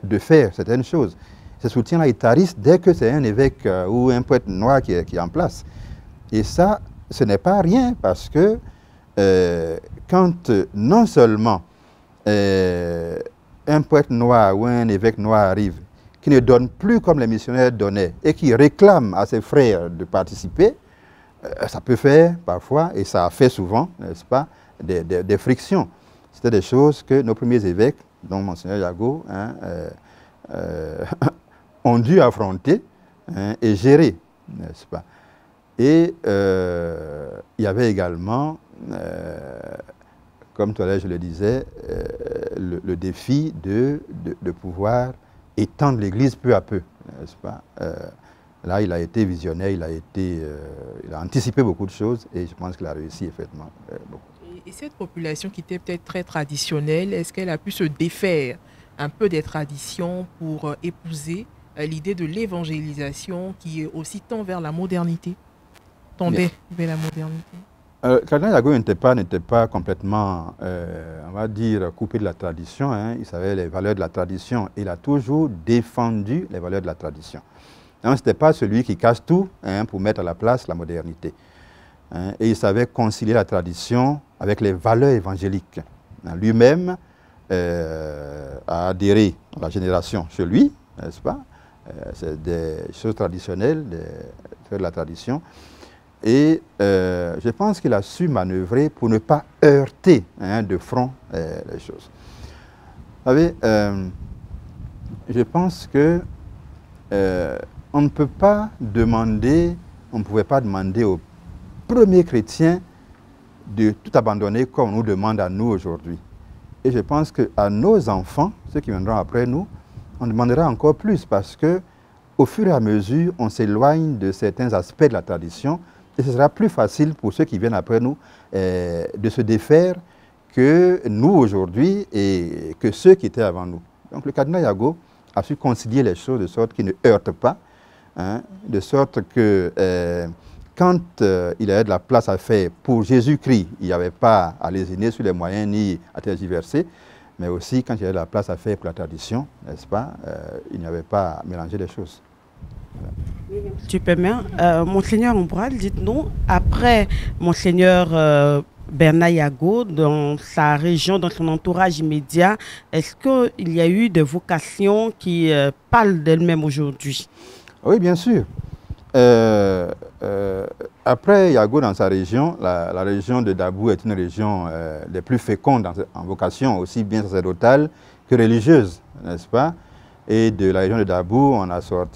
de faire certaines choses. Ces soutiens-là, ils tarissent dès que c'est un évêque ou un prêtre noir qui est en place. Et ça, ce n'est pas rien parce que quand non seulement un prêtre noir ou un évêque noir arrive, qui ne donne plus comme les missionnaires donnaient et qui réclame à ses frères de participer, ça peut faire parfois, et ça a fait souvent, n'est-ce pas, des frictions. C'était des choses que nos premiers évêques, dont Monseigneur Yago, ont dû affronter et gérer, n'est-ce pas. Et il y avait également, comme tout à l'heure je le disais, le défi de pouvoir étendre l'Église peu à peu, n'est-ce pas. Là, il a été visionnaire, il a anticipé beaucoup de choses et je pense qu'il a réussi effectivement beaucoup. Et cette population qui était peut-être très traditionnelle, est-ce qu'elle a pu se défaire un peu des traditions pour épouser l'idée de l'évangélisation qui est aussi tend vers la modernité, tendait vers la modernité? Cardinal Yago n'était pas complètement, on va dire, coupé de la tradition. Hein. Il savait les valeurs de la tradition. Il a toujours défendu les valeurs de la tradition. Ce n'était pas celui qui casse tout pour mettre à la place la modernité. Et il savait concilier la tradition avec les valeurs évangéliques. Lui-même a adhéré à la génération chez lui, n'est-ce pas? C'est des choses traditionnelles, de la tradition. Et je pense qu'il a su manœuvrer pour ne pas heurter de front les choses. Vous savez, je pense que on ne peut pas demander, on ne pouvait pas demander aux premiers chrétiens de tout abandonner comme on nous demande à nous aujourd'hui. Et je pense qu'à nos enfants, ceux qui viendront après nous, on demandera encore plus parce que au fur et à mesure, on s'éloigne de certains aspects de la tradition et ce sera plus facile pour ceux qui viennent après nous de se défaire que nous aujourd'hui et que ceux qui étaient avant nous. Donc le cardinal Yago a su concilier les choses de sorte qu'il ne heurte pas, de sorte que quand il y avait de la place à faire pour Jésus-Christ, il n'y avait pas à lésiner sur les moyens ni à tergiverser, mais aussi quand il y avait de la place à faire pour la tradition, n'est-ce pas, il n'y avait pas à mélanger les choses. Tu permets, Monseigneur Umbral, dites-nous, après Monseigneur Bernard Yago, dans sa région, dans son entourage immédiat, est-ce qu'il y a eu des vocations qui parlent d'elles-mêmes aujourd'hui? Oui, bien sûr. Après Yago dans sa région, la région de Dabou est une région des plus fécondes en vocation, aussi bien sacerdotale que religieuse, n'est-ce pas? Et de la région de Dabou,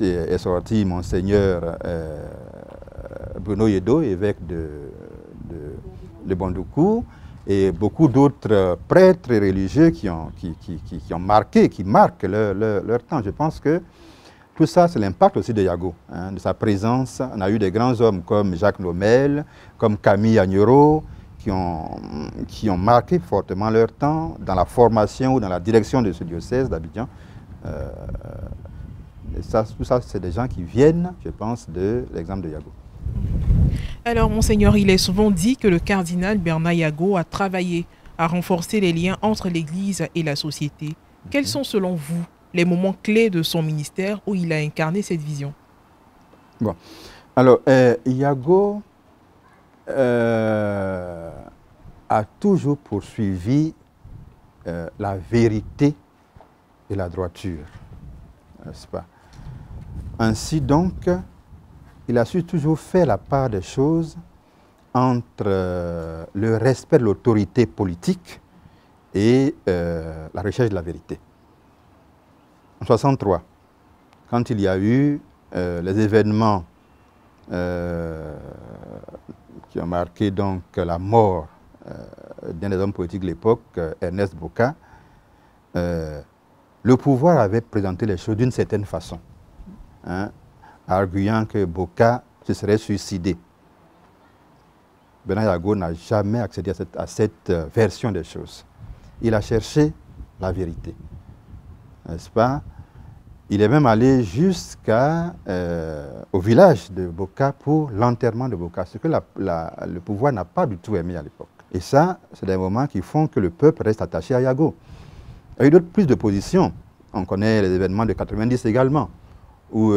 est sorti Monseigneur Bruno Yedo, évêque de Bondoukou, et beaucoup d'autres prêtres et religieux qui marquent leur temps. Je pense que tout ça, c'est l'impact aussi de Yago, de sa présence. On a eu des grands hommes comme Jacques Lomel, comme Camille Agnero, qui ont marqué fortement leur temps dans la formation ou dans la direction de ce diocèse d'Abidjan. Tout ça, c'est des gens qui viennent, je pense, de l'exemple de Yago. Alors, Monseigneur, il est souvent dit que le cardinal Bernard Yago a travaillé à renforcer les liens entre l'Église et la société. Quels sont, selon vous, les moments clés de son ministère où il a incarné cette vision? Bon, alors, Yago a toujours poursuivi la vérité et la droiture, n'est-ce pas? Ainsi donc, il a su toujours faire la part des choses entre le respect de l'autorité politique et la recherche de la vérité. En 1963, quand il y a eu les événements qui ont marqué donc la mort d'un des hommes politiques de l'époque, Ernest Boka, le pouvoir avait présenté les choses d'une certaine façon, hein, arguant que Boka se serait suicidé. Bernard Yago n'a jamais accédé à cette version des choses. Il a cherché la vérité, n'est-ce pas? Il est même allé au village de Boka pour l'enterrement de Boka, ce que le pouvoir n'a pas du tout aimé à l'époque. Et ça, c'est des moments qui font que le peuple reste attaché à Yago. Il y a eu d'autres prises de position. On connaît les événements de 90 également, où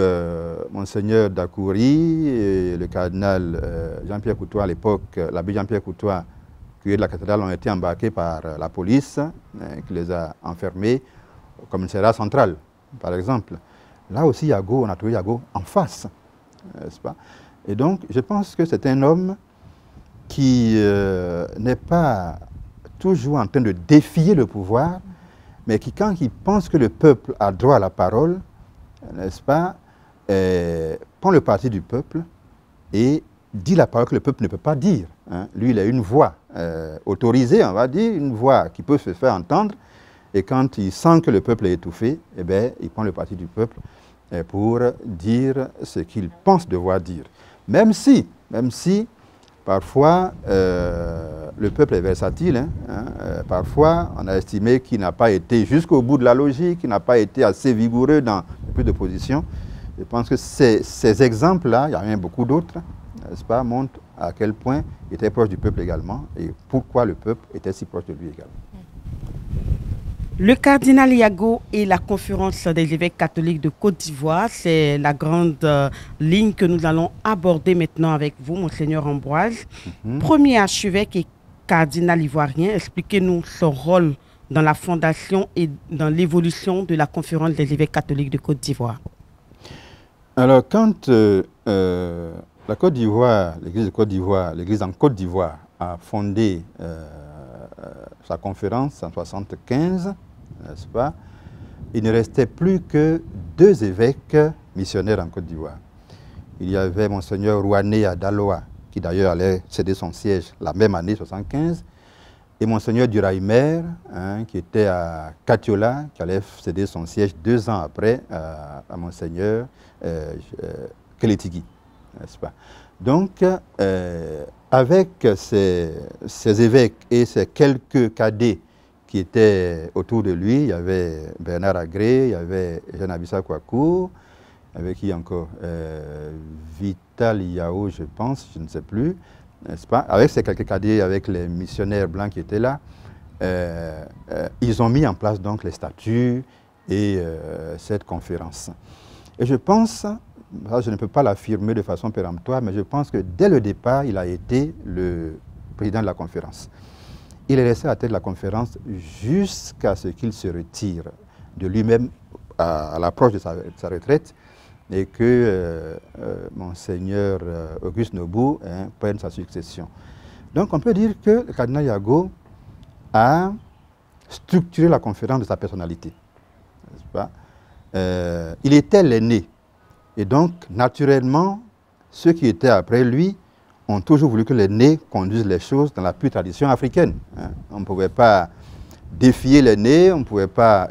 Monseigneur Dakouri et le cardinal Jean-Pierre Coutois, à l'époque, l'abbé Jean-Pierre Coutois, curé de la cathédrale, ont été embarqués par la police, qui les a enfermés au commissariat central, par exemple. Là aussi, Yago, on a trouvé Yago en face, n'est-ce pas? Et donc, je pense que c'est un homme qui n'est pas toujours en train de défier le pouvoir, mais qui, quand il pense que le peuple a droit à la parole, n'est-ce pas, prend le parti du peuple et dit la parole que le peuple ne peut pas dire. Hein. Lui, il a une voix autorisée, on va dire, une voix qui peut se faire entendre, et quand il sent que le peuple est étouffé, eh bien, il prend le parti du peuple pour dire ce qu'il pense devoir dire. Même si parfois, le peuple est versatile. Parfois, on a estimé qu'il n'a pas été jusqu'au bout de la logique, qu'il n'a pas été assez vigoureux dans plus de positions. Je pense que ces exemples-là, il y en a beaucoup d'autres, n'est-ce pas, montrent à quel point il était proche du peuple également et pourquoi le peuple était si proche de lui également. Le cardinal Yago et la conférence des évêques catholiques de Côte d'Ivoire, c'est la grande ligne que nous allons aborder maintenant avec vous, Monseigneur Ambroise. Premier archevêque et cardinal ivoirien, expliquez-nous son rôle dans la fondation et dans l'évolution de la conférence des évêques catholiques de Côte d'Ivoire. Alors, quand la Côte d'Ivoire, l'église de Côte d'Ivoire, l'église en Côte d'Ivoire a fondé sa conférence en 1975, n'est-ce pas, il ne restait plus que 2 évêques missionnaires en Côte d'Ivoire. Il y avait Monseigneur Rouané à Daloa, qui d'ailleurs allait céder son siège la même année, 1975, et Monseigneur Duraimer, qui était à Katiola, qui allait céder son siège 2 ans après à Monseigneur Keletigui, n'est-ce pas. Donc, avec ces évêques et ces quelques cadets qui étaient autour de lui, il y avait Bernard Agré, il y avait Jean Abissa Kouakou, avec qui encore Vital Yao, je pense, je ne sais plus, n'est-ce pas. Avec ces quelques cadets, avec les missionnaires blancs qui étaient là, ils ont mis en place donc les statuts et cette conférence. Et je pense, je ne peux pas l'affirmer de façon péremptoire, mais je pense que dès le départ, il a été le président de la conférence. Il est resté à la tête de la conférence jusqu'à ce qu'il se retire de lui-même à l'approche de sa retraite et que Monseigneur Auguste Nobou prenne sa succession. Donc on peut dire que le cardinal Yago a structuré la conférence de sa personnalité. N'est-ce pas? Il était l'aîné. Et donc, naturellement, ceux qui étaient après lui ont toujours voulu que l'aîné conduise les choses dans la pure tradition africaine. On ne pouvait pas défier l'aîné, on ne pouvait pas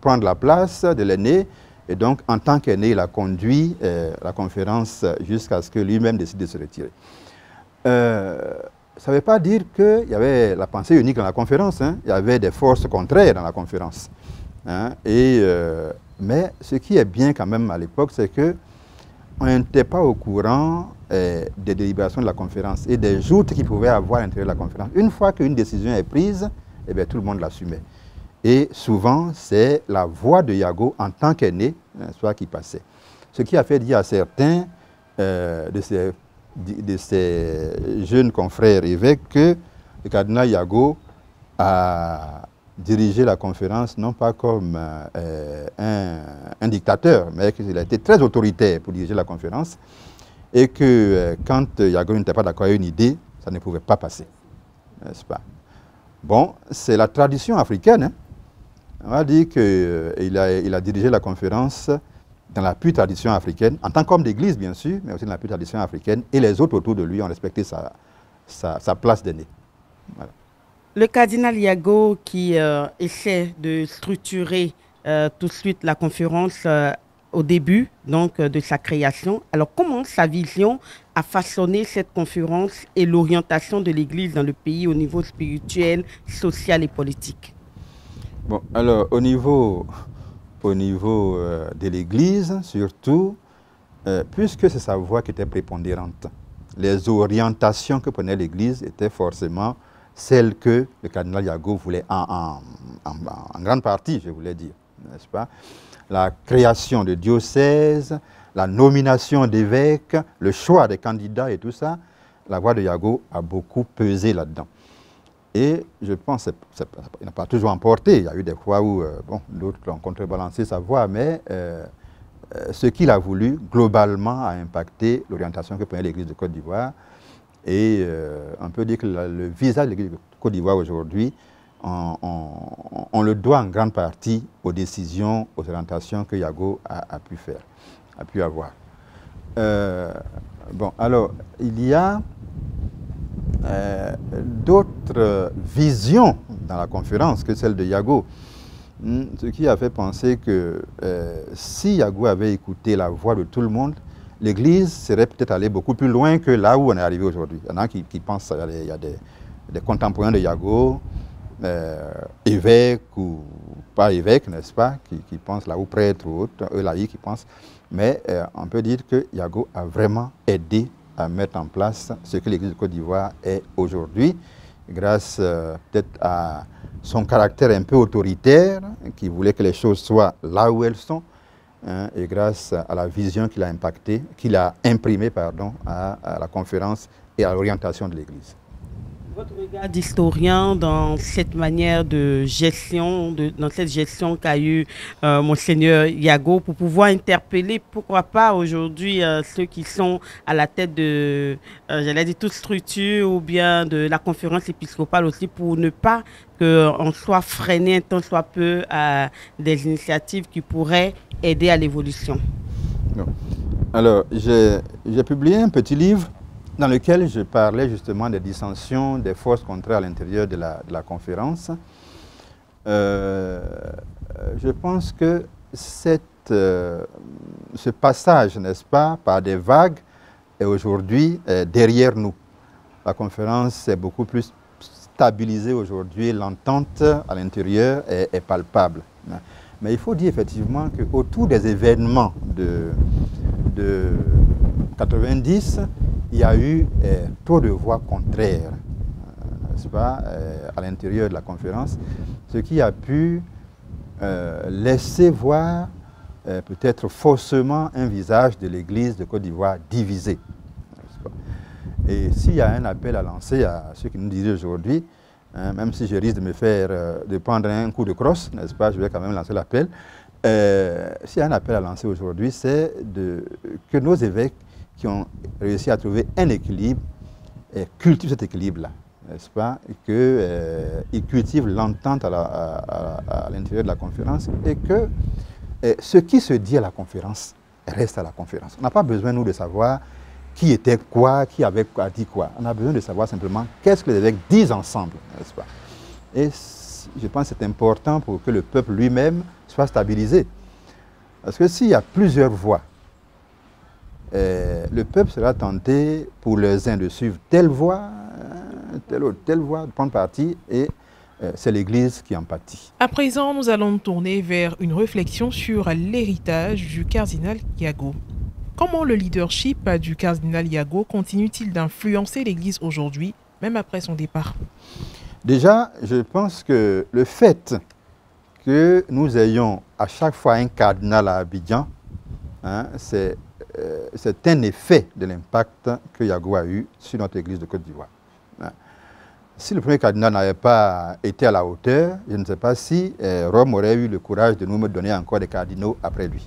prendre la place de l'aîné. Et donc, en tant qu'aîné, il a conduit la conférence jusqu'à ce que lui-même décide de se retirer. Ça ne veut pas dire qu'il y avait la pensée unique dans la conférence. Il y avait des forces contraires dans la conférence. Mais ce qui est bien quand même à l'époque, c'est qu'on n'était pas au courant des délibérations de la conférence et des joutes qu'il pouvait avoir à l'intérieur de la conférence. Une fois qu'une décision est prise, eh bien, tout le monde l'assumait. Et souvent, c'est la voix de Yago en tant qu'aîné qui passait. Ce qui a fait dire à certains de ces jeunes confrères évêques que le cardinal Yago a dirigé la conférence non pas comme un dictateur, mais qu'il a été très autoritaire pour diriger la conférence. et que quand Yago n'était pas d'accord avec une idée, ça ne pouvait pas passer, n'est-ce pas? Bon, c'est la tradition africaine, hein. On va dire qu'il a dirigé la conférence dans la pure tradition africaine, en tant qu'homme d'église, bien sûr, mais aussi dans la pure tradition africaine, et les autres autour de lui ont respecté sa place d'aîné. Voilà. Le cardinal Yago qui essaie de structurer tout de suite la conférence au début donc, de sa création. Alors, comment sa vision a façonné cette conférence et l'orientation de l'Église dans le pays au niveau spirituel, social et politique? Bon, alors, au niveau de l'Église, surtout, puisque c'est sa voix qui était prépondérante, les orientations que prenait l'Église étaient forcément celles que le cardinal Yago voulait en grande partie, je voulais dire, n'est-ce pas? La création de diocèses, la nomination d'évêques, le choix des candidats et tout ça, la voix de Yago a beaucoup pesé là-dedans. Et je pense qu'il n'a pas toujours emporté. Il y a eu des fois où d'autres ont contrebalancé sa voix, mais ce qu'il a voulu, globalement, a impacté l'orientation que prenait l'Église de Côte d'Ivoire. Et on peut dire que le visage de l'Église de Côte d'Ivoire aujourd'hui, on le doit en grande partie aux décisions, aux orientations que Yago a pu avoir. Bon, alors, il y a d'autres visions dans la conférence que celle de Yago, ce qui a fait penser que si Yago avait écouté la voix de tout le monde, l'Église serait peut-être allée beaucoup plus loin que là où on est arrivé aujourd'hui. Il y en a qui pensent, il y a des contemporains de Yago, évêques ou pas évêques, n'est-ce pas, qui pensent là, ou prêtres ou autres, eux laïcs qui pensent, mais on peut dire que Yago a vraiment aidé à mettre en place ce que l'Église de Côte d'Ivoire est aujourd'hui, grâce peut-être à son caractère un peu autoritaire, qui voulait que les choses soient là où elles sont, hein, et grâce à la vision qu'il a imprimée à la conférence et à l'orientation de l'Église. Votre regard d'historien dans cette manière de gestion, dans cette gestion qu'a eu Monseigneur Yago, pour pouvoir interpeller, pourquoi pas aujourd'hui, ceux qui sont à la tête de, j'allais dire, toute structure ou bien de la conférence épiscopale aussi, pour ne pas qu'on soit freiné un tant soit peu à des initiatives qui pourraient aider à l'évolution. Alors, j'ai publié un petit livre dans lequel je parlais justement des dissensions, des forces contraires à l'intérieur de la conférence. Je pense que ce passage, n'est-ce pas, par des vagues, est aujourd'hui derrière nous. La conférence est beaucoup plus stabilisée aujourd'hui, l'entente à l'intérieur est palpable. Mais il faut dire effectivement qu'autour des événements de 90, il y a eu trop de voix contraires, n'est-ce pas, à l'intérieur de la conférence, ce qui a pu laisser voir peut-être faussement un visage de l'Église de Côte d'Ivoire divisé. Et s'il y a un appel à lancer à ceux qui nous dirigent aujourd'hui, même si je risque de prendre un coup de crosse, n'est-ce pas, je vais quand même lancer l'appel. S'il y a un appel à lancer aujourd'hui, c'est que nos évêques qui ont réussi à trouver un équilibre, cultivent cet équilibre-là, n'est-ce pas, et qu'ils cultivent l'entente à l'intérieur de la conférence, et que ce qui se dit à la conférence reste à la conférence. On n'a pas besoin, nous, de savoir qui était quoi, qui avait dit quoi. On a besoin de savoir simplement qu'est-ce que les évêques disent ensemble, n'est-ce pas. Et je pense que c'est important pour que le peuple lui-même soit stabilisé. Parce que s'il y a plusieurs voix, le peuple sera tenté pour les uns de suivre telle voie, telle autre, telle voie, de prendre parti, et c'est l'Église qui en pâtit. À présent, nous allons nous tourner vers une réflexion sur l'héritage du cardinal Yago. Comment le leadership du cardinal Yago continue-t-il d'influencer l'Église aujourd'hui, même après son départ? Déjà, je pense que le fait que nous ayons à chaque fois un cardinal à Abidjan, hein, c'est un effet de l'impact que Yago a eu sur notre Église de Côte d'Ivoire. Si le premier cardinal n'avait pas été à la hauteur, je ne sais pas si Rome aurait eu le courage de nous donner encore des cardinaux après lui.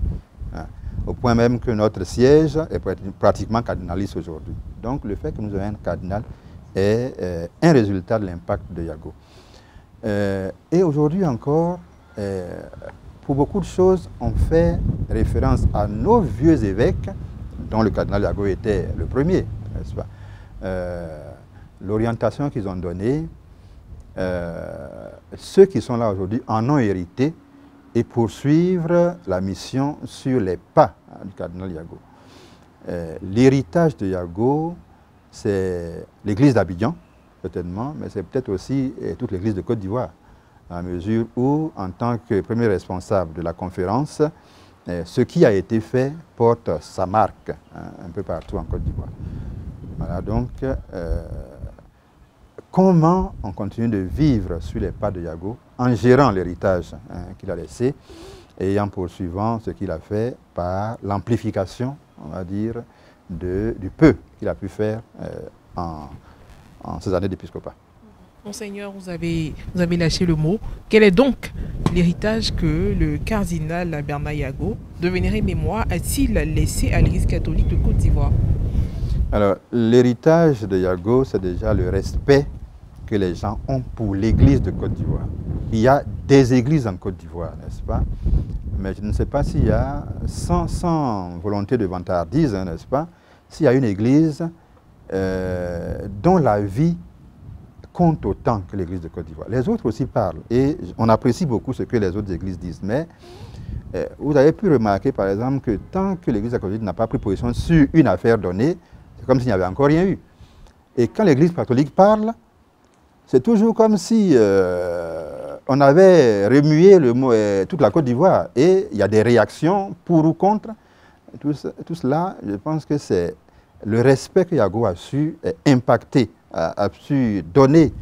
au point même que notre siège est pratiquement cardinaliste aujourd'hui. Donc le fait que nous ayons un cardinal est un résultat de l'impact de Yago. Et aujourd'hui encore, pour beaucoup de choses, on fait référence à nos vieux évêques, dont le cardinal Yago était le premier, n'est-ce pas? L'orientation qu'ils ont donnée, ceux qui sont là aujourd'hui en ont hérité et poursuivre la mission sur les pas du cardinal Yago. L'héritage de Yago, c'est l'église d'Abidjan, peut-être, mais c'est peut-être aussi toute l'église de Côte d'Ivoire, à la mesure où, en tant que premier responsable de la conférence, ce qui a été fait porte sa marque un peu partout en Côte d'Ivoire. Voilà, donc, comment on continue de vivre sur les pas de Yago en gérant l'héritage qu'il a laissé et en poursuivant ce qu'il a fait par l'amplification, on va dire, du peu qu'il a pu faire en ces années d'épiscopat. Monseigneur, vous avez lâché le mot. Quel est donc l'héritage que le cardinal Bernard Yago, de vénérée mémoire, a-t-il laissé à l'Église catholique de Côte d'Ivoire? Alors, l'héritage de Yago, c'est déjà le respect que les gens ont pour l'Église de Côte d'Ivoire. Il y a des églises en Côte d'Ivoire, n'est-ce pas? Mais je ne sais pas s'il y a, sans volonté de vantardise, n'est-ce pas, s'il y a une église dont la vie compte autant que l'église de Côte d'Ivoire. Les autres aussi parlent et on apprécie beaucoup ce que les autres églises disent. Mais vous avez pu remarquer, par exemple, que tant que l'église catholique n'a pas pris position sur une affaire donnée, c'est comme s'il n'y avait encore rien eu. Et quand l'église catholique parle, c'est toujours comme si on avait remué toute la Côte d'Ivoire et il y a des réactions pour ou contre. Tout cela, je pense que c'est le respect que Yago a su impacter, a su donner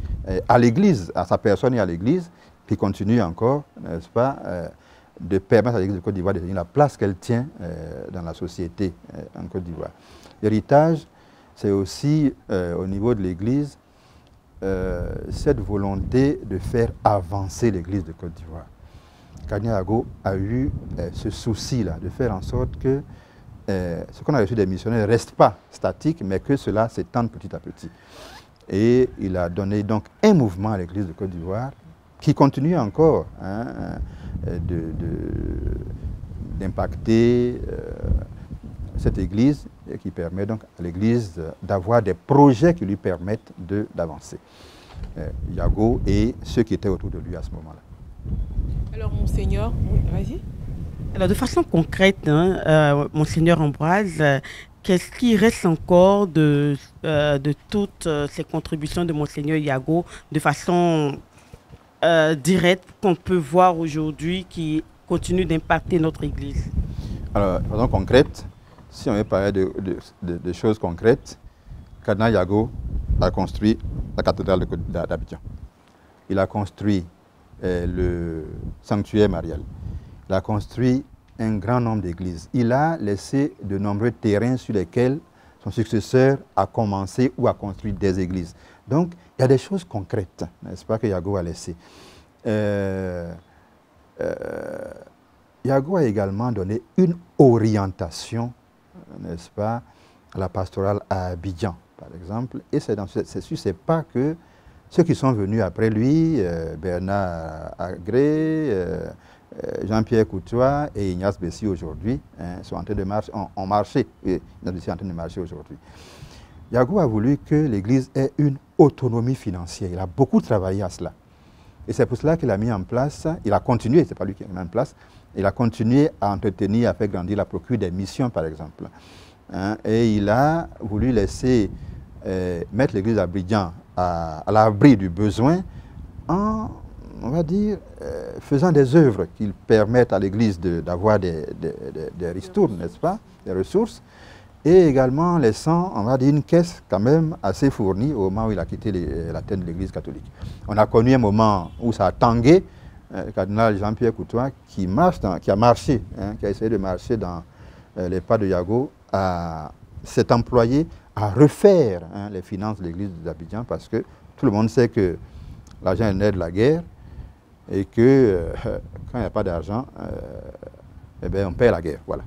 à l'Église, à sa personne et à l'Église, qui continue encore, n'est-ce pas, de permettre à l'Église de Côte d'Ivoire de tenir la place qu'elle tient dans la société en Côte d'Ivoire. L'héritage, c'est aussi au niveau de l'Église, cette volonté de faire avancer l'Église de Côte d'Ivoire. Kardinal Yago a eu ce souci-là, de faire en sorte que ce qu'on a reçu des missionnaires ne reste pas statique, mais que cela s'étende petit à petit. Et il a donné donc un mouvement à l'Église de Côte d'Ivoire qui continue encore d'impacter cette Église et qui permet donc à l'Église d'avoir des projets qui lui permettent d'avancer. Yago et ceux qui étaient autour de lui à ce moment-là. Alors, Monseigneur, oui, vas-y. Alors, de façon concrète, Monseigneur Ambroise, qu'est-ce qui reste encore de toutes ces contributions de Monseigneur Yago de façon directe qu'on peut voir aujourd'hui qui continue d'impacter notre Église? Alors, de façon concrète, si on veut parler de choses concrètes, Kardinal Yago a construit la cathédrale d'Abidjan. Il a construit le sanctuaire marial. Il a construit un grand nombre d'églises. Il a laissé de nombreux terrains sur lesquels son successeur a commencé ou a construit des églises. Donc, il y a des choses concrètes, n'est-ce pas, que Yago a laissées. Yago a également donné une orientation, n'est-ce pas, à la pastorale à Abidjan, par exemple. Et c'est sur ces pas que ceux qui sont venus après lui, Bernard Agré, Jean-Pierre Coutois et Ignace Bessi aujourd'hui, sont en train de marcher, ont marché, et Ignace Bessi est en train de marcher aujourd'hui. Yago a voulu que l'Église ait une autonomie financière. Il a beaucoup travaillé à cela. Et c'est pour cela qu'il a mis en place, il a continué, ce n'est pas lui qui l'a mis en place, il a continué à entretenir, à faire grandir la procure des missions, par exemple. Et il a voulu laisser mettre l'Église d'Abidjan à l'abri du besoin en, on va dire, faisant des œuvres qui permettent à l'Église d'avoir des ristournes, n'est-ce pas, des ressources, et également laissant, on va dire, une caisse quand même assez fournie au moment où il a quitté la tête de l'Église catholique. On a connu un moment où ça a tangué, le cardinal Jean-Pierre Coutois, qui a marché, qui a essayé de marcher dans les pas de Yago, s'est employé à refaire les finances de l'Église d'Abidjan parce que tout le monde sait que l'argent est le nerf de la guerre et que quand il n'y a pas d'argent, eh bien, on perd la guerre. Voilà.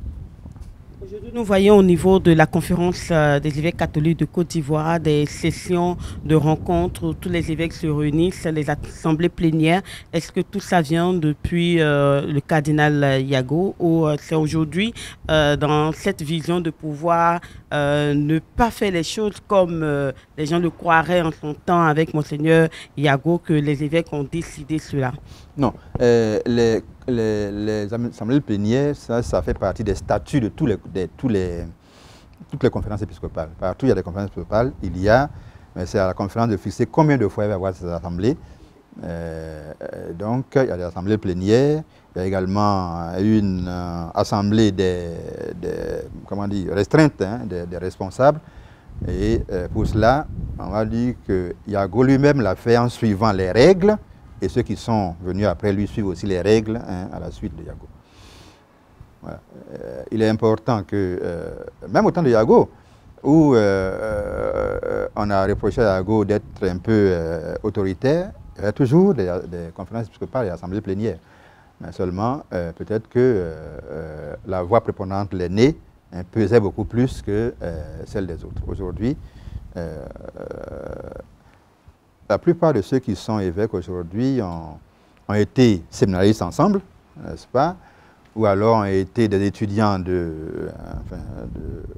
Aujourd'hui, nous voyons au niveau de la conférence des évêques catholiques de Côte d'Ivoire des sessions de rencontres où tous les évêques se réunissent, les assemblées plénières. Est-ce que tout ça vient depuis le cardinal Yago ou c'est aujourd'hui dans cette vision de pouvoir ne pas faire les choses comme les gens le croiraient en son temps avec Monseigneur Yago que les évêques ont décidé cela? Non, les assemblées plénières, ça fait partie des statuts de toutes les conférences épiscopales. Partout il y a des conférences épiscopales, mais c'est à la conférence de fixer combien de fois il va y avoir ces assemblées. Donc il y a des assemblées plénières, il y a également une assemblée restreinte des responsables. Et pour cela, on va dire que Yago lui-même l'a fait en suivant les règles. Et ceux qui sont venus après lui suivent aussi les règles à la suite de Yago. Voilà. Il est important que, même au temps de Yago, où on a reproché à Yago d'être un peu autoritaire, il y avait toujours des conférences épiscopales et assemblées plénières. Mais seulement, peut-être que la voix prépondérante, l'aîné, pesait beaucoup plus que celle des autres. Aujourd'hui, la plupart de ceux qui sont évêques aujourd'hui ont été séminaristes ensemble, n'est-ce pas? Ou alors ont été des étudiants de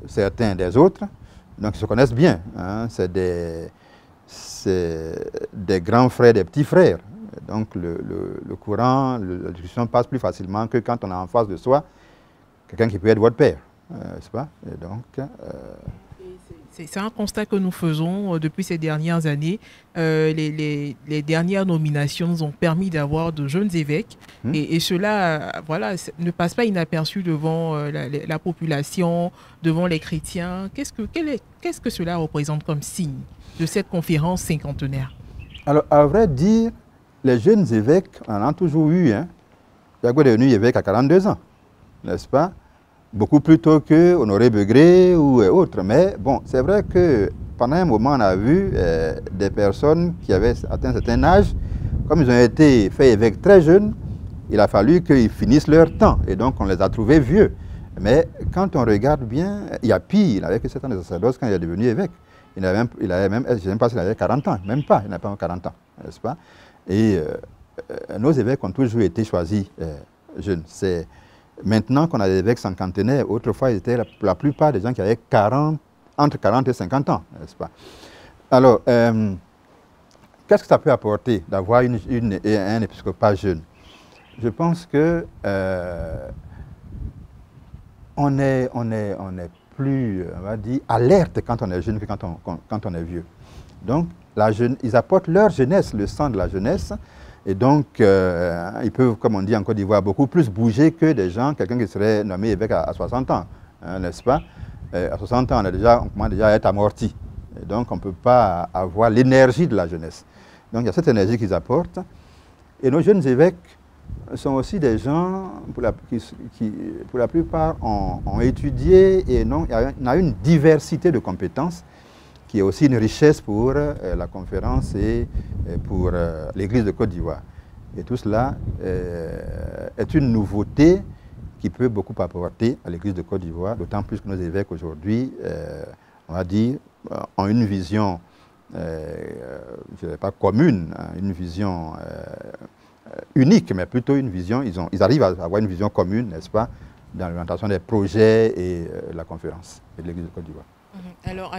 certains des autres. Donc ils se connaissent bien. Hein? C'est des grands frères, des petits frères. Donc le courant, la discussion passe plus facilement que quand on a en face de soi quelqu'un qui peut être votre père, n'est-ce pas? Et donc, c'est un constat que nous faisons depuis ces dernières années. Les dernières nominations nous ont permis d'avoir de jeunes évêques et cela voilà, ne passe pas inaperçu devant la population, devant les chrétiens. Qu'est-ce que cela représente comme signe de cette conférence cinquantenaire? Alors, à vrai dire, les jeunes évêques, on en a toujours eu. Hein. Yago est devenu évêque à 42 ans, n'est-ce pas? Beaucoup plus tôt que Honoré Begré ou autres. Mais bon, c'est vrai que pendant un moment, on a vu des personnes qui avaient atteint un certain âge, comme ils ont été faits évêques très jeunes, il a fallu qu'ils finissent leur temps. Et donc, on les a trouvés vieux. Mais quand on regarde bien, il y a pire, il n'avait que 7 ans de sacerdoce quand il est devenu évêque. Il avait même, je ne sais pas s'il avait 40 ans, même pas, il n'a pas 40 ans, n'est-ce pas? Et nos évêques ont toujours été choisis jeunes. C'est maintenant qu'on a des évêques cinquantenaires, autrefois, ils étaient la plupart des gens qui avaient entre 40 et 50 ans, n'est-ce pas? Alors, qu'est-ce que ça peut apporter d'avoir un épiscopat jeune? Je pense que on est plus, on va dire, alerte quand on est jeune que quand on est vieux. Donc, ils apportent leur jeunesse, le sang de la jeunesse. Et donc, ils peuvent, comme on dit en Côte d'Ivoire, beaucoup plus bouger que des gens, quelqu'un qui serait nommé évêque à 60 ans, hein, n'est-ce pas? À 60 ans, on commence déjà à être amorti. Et donc, on ne peut pas avoir l'énergie de la jeunesse. Donc, il y a cette énergie qu'ils apportent. Et nos jeunes évêques sont aussi des gens, qui, pour la plupart, ont étudié et on a une diversité de compétences qui est aussi une richesse pour la conférence et pour l'Église de Côte d'Ivoire. Et tout cela est une nouveauté qui peut beaucoup apporter à l'Église de Côte d'Ivoire, d'autant plus que nos évêques aujourd'hui, on va dire, ont une vision, je ne dirais pas commune, hein, une vision unique, mais plutôt une vision, ils arrivent à avoir une vision commune, n'est-ce pas, dans l'orientation des projets et la conférence de l'Église de Côte d'Ivoire. Alors,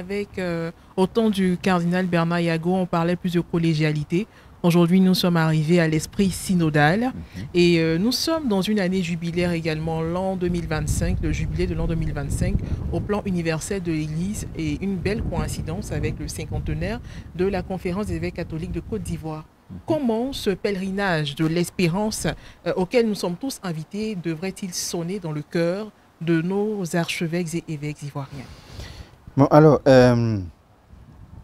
au temps du cardinal Bernard Yago, on parlait plus de collégialité. Aujourd'hui, nous sommes arrivés à l'esprit synodal et nous sommes dans une année jubilaire également, l'an 2025, le jubilé de l'an 2025 au plan universel de l'Église et une belle coïncidence avec le cinquantenaire de la conférence des évêques catholiques de Côte d'Ivoire. Comment ce pèlerinage de l'espérance auquel nous sommes tous invités devrait-il sonner dans le cœur de nos archevêques et évêques ivoiriens? Bon, alors, vous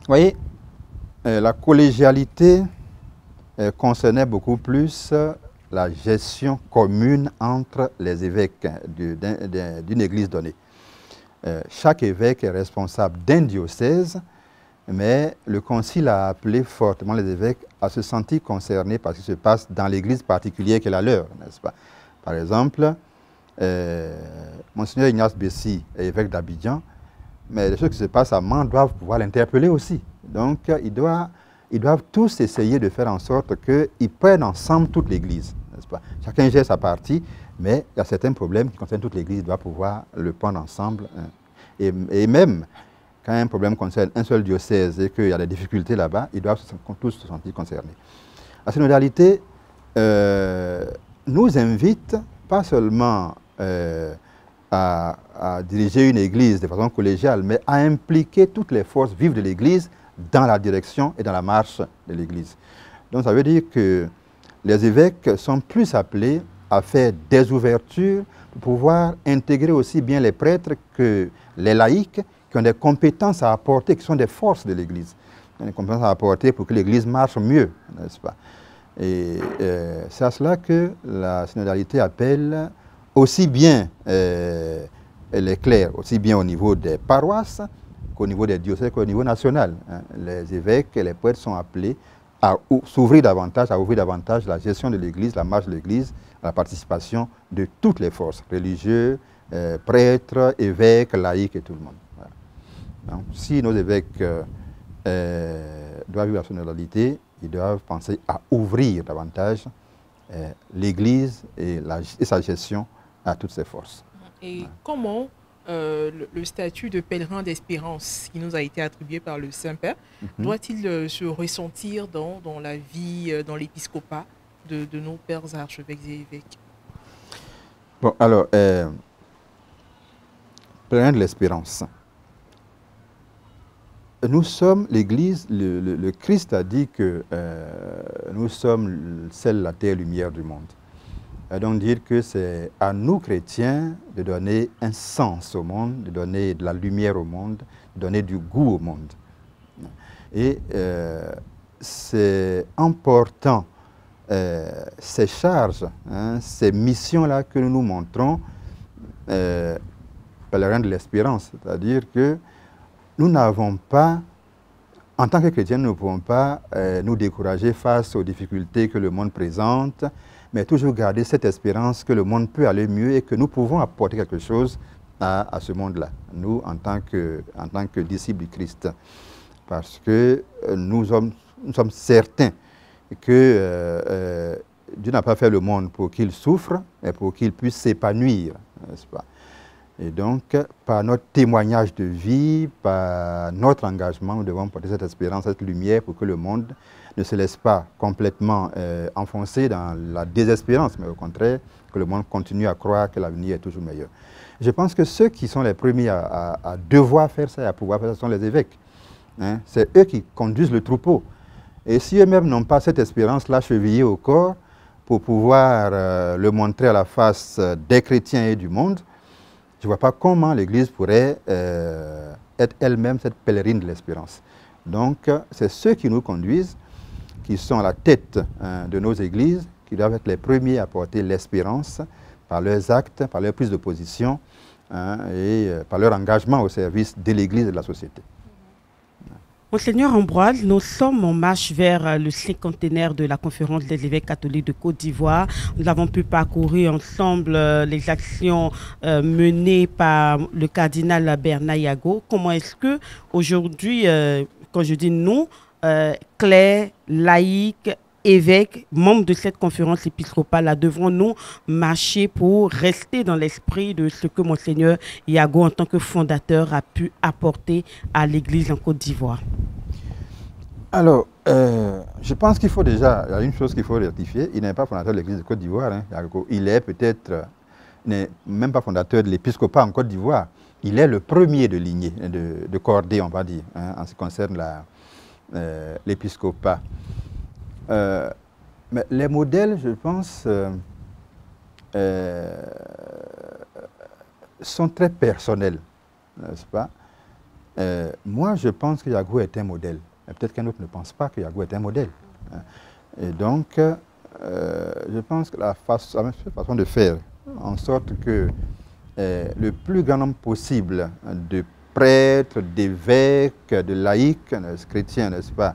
voyez, la collégialité concernait beaucoup plus la gestion commune entre les évêques d'une église donnée. Chaque évêque est responsable d'un diocèse, mais le concile a appelé fortement les évêques à se sentir concernés par ce qui se passe dans l'église particulière qui est la leur, n'est-ce pas? Par exemple, Monseigneur Ignace Bessi est évêque d'Abidjan, mais les choses qui se passent à Mans doivent pouvoir l'interpeller aussi. Donc, ils doivent tous essayer de faire en sorte qu'ils prennent ensemble toute l'Église, n'est-ce pas? Chacun gère sa partie, mais il y a certains problèmes qui concernent toute l'Église, ils doivent pouvoir le prendre ensemble. Hein. Et même, quand un problème concerne un seul diocèse et qu'il y a des difficultés là-bas, ils doivent tous se sentir concernés. La synodalité nous invite pas seulement à diriger une église de façon collégiale, mais à impliquer toutes les forces vives de l'église dans la direction et dans la marche de l'église. Donc ça veut dire que les évêques sont plus appelés à faire des ouvertures pour pouvoir intégrer aussi bien les prêtres que les laïcs qui ont des compétences à apporter, qui sont des forces de l'église. Des compétences à apporter pour que l'église marche mieux, n'est-ce pas? Et c'est à cela que la synodalité appelle aussi bien les clercs, aussi bien au niveau des paroisses qu'au niveau des diocèses, qu'au niveau national. Hein. Les évêques et les prêtres sont appelés à s'ouvrir davantage, à ouvrir davantage la gestion de l'Église, la marche de l'Église, la participation de toutes les forces, religieux, prêtres, évêques, laïcs et tout le monde. Voilà. Donc, si nos évêques doivent vivre la synodalité, ils doivent penser à ouvrir davantage l'Église et sa gestion à toutes ces forces. Et comment le statut de pèlerin d'espérance qui nous a été attribué par le Saint-Père doit-il se ressentir dans la vie, dans l'épiscopat de nos pères archevêques et évêques? Bon, alors, pèlerin de l'espérance. Nous sommes l'Église, le Christ a dit que nous sommes celle, la terre, lumière du monde. Donc dire que c'est à nous chrétiens de donner un sens au monde, de donner de la lumière au monde, de donner du goût au monde. Et c'est en portant ces charges, hein, ces missions-là que nous nous montrons pèlerins de l'espérance. C'est-à-dire que nous n'avons pas, en tant que chrétiens, nous ne pouvons pas nous décourager face aux difficultés que le monde présente, mais toujours garder cette espérance que le monde peut aller mieux et que nous pouvons apporter quelque chose à ce monde-là, nous, en tant que disciples du Christ. Parce que nous sommes certains que Dieu n'a pas fait le monde pour qu'il souffre, mais pour qu'il puisse s'épanouir, n'est-ce pas? Et donc, par notre témoignage de vie, par notre engagement, nous devons porter cette espérance, cette lumière pour que le monde ne se laisse pas complètement enfoncer dans la désespérance, mais au contraire, que le monde continue à croire que l'avenir est toujours meilleur. Je pense que ceux qui sont les premiers à devoir faire ça et à pouvoir faire ça sont les évêques. Hein? C'est eux qui conduisent le troupeau. Et si eux-mêmes n'ont pas cette espérance-là chevillée au corps pour pouvoir le montrer à la face des chrétiens et du monde, je ne vois pas comment l'Église pourrait être elle-même cette pèlerine de l'espérance. Donc, c'est ceux qui nous conduisent, qui sont à la tête de nos églises, qui doivent être les premiers à porter l'espérance par leurs actes, par leur prise de position et par leur engagement au service de l'Église et de la société. Monseigneur Ambroise, nous sommes en marche vers le cinquantenaire de la conférence des évêques catholiques de Côte d'Ivoire. Nous avons pu parcourir ensemble les actions menées par le cardinal Bernard Yago. Comment est-ce que aujourd'hui, quand je dis nous, clercs, laïcs, évêques, membres de cette conférence épiscopale, devrons-nous marcher pour rester dans l'esprit de ce que Monseigneur Yago, en tant que fondateur, a pu apporter à l'Église en Côte d'Ivoire? Alors, je pense qu'il faut déjà, il y a une chose qu'il faut rectifier, il n'est pas fondateur de l'Église de Côte d'Ivoire, hein, il est peut-être, n'est même pas fondateur de l'épiscopat en Côte d'Ivoire, il est le premier de lignée, de cordée, on va dire, hein, en ce qui concerne l'épiscopat. Mais les modèles, je pense, sont très personnels, n'est-ce pas? Moi, je pense que Yago est un modèle. Peut-être qu'un autre ne pense pas que Yago est un modèle. Et donc, je pense que la façon de faire, en sorte que le plus grand nombre possible de prêtres, d'évêques, de laïcs, chrétiens, n'est-ce pas,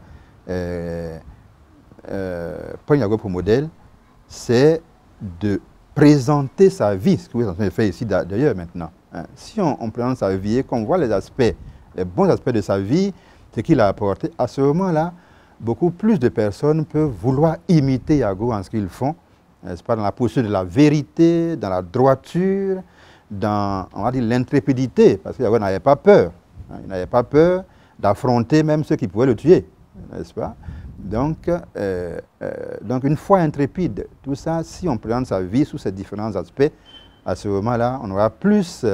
prendre Yago pour modèle, c'est de présenter sa vie, ce que vous êtes en train de faire ici d'ailleurs maintenant. Hein. Si on présente sa vie et qu'on voit les aspects, les bons aspects de sa vie, ce qu'il a apporté, à ce moment-là, beaucoup plus de personnes peuvent vouloir imiter Yago en ce qu'ils font, n'est-ce pas, dans la poursuite de la vérité, dans la droiture, dans, on va dire, l'intrépidité, parce que Yago n'avait pas peur. Hein, il n'avait pas peur d'affronter même ceux qui pouvaient le tuer, n'est-ce pas? Donc, une foi intrépide, tout ça, si on présente sa vie sous ces différents aspects, à ce moment-là, on aura plus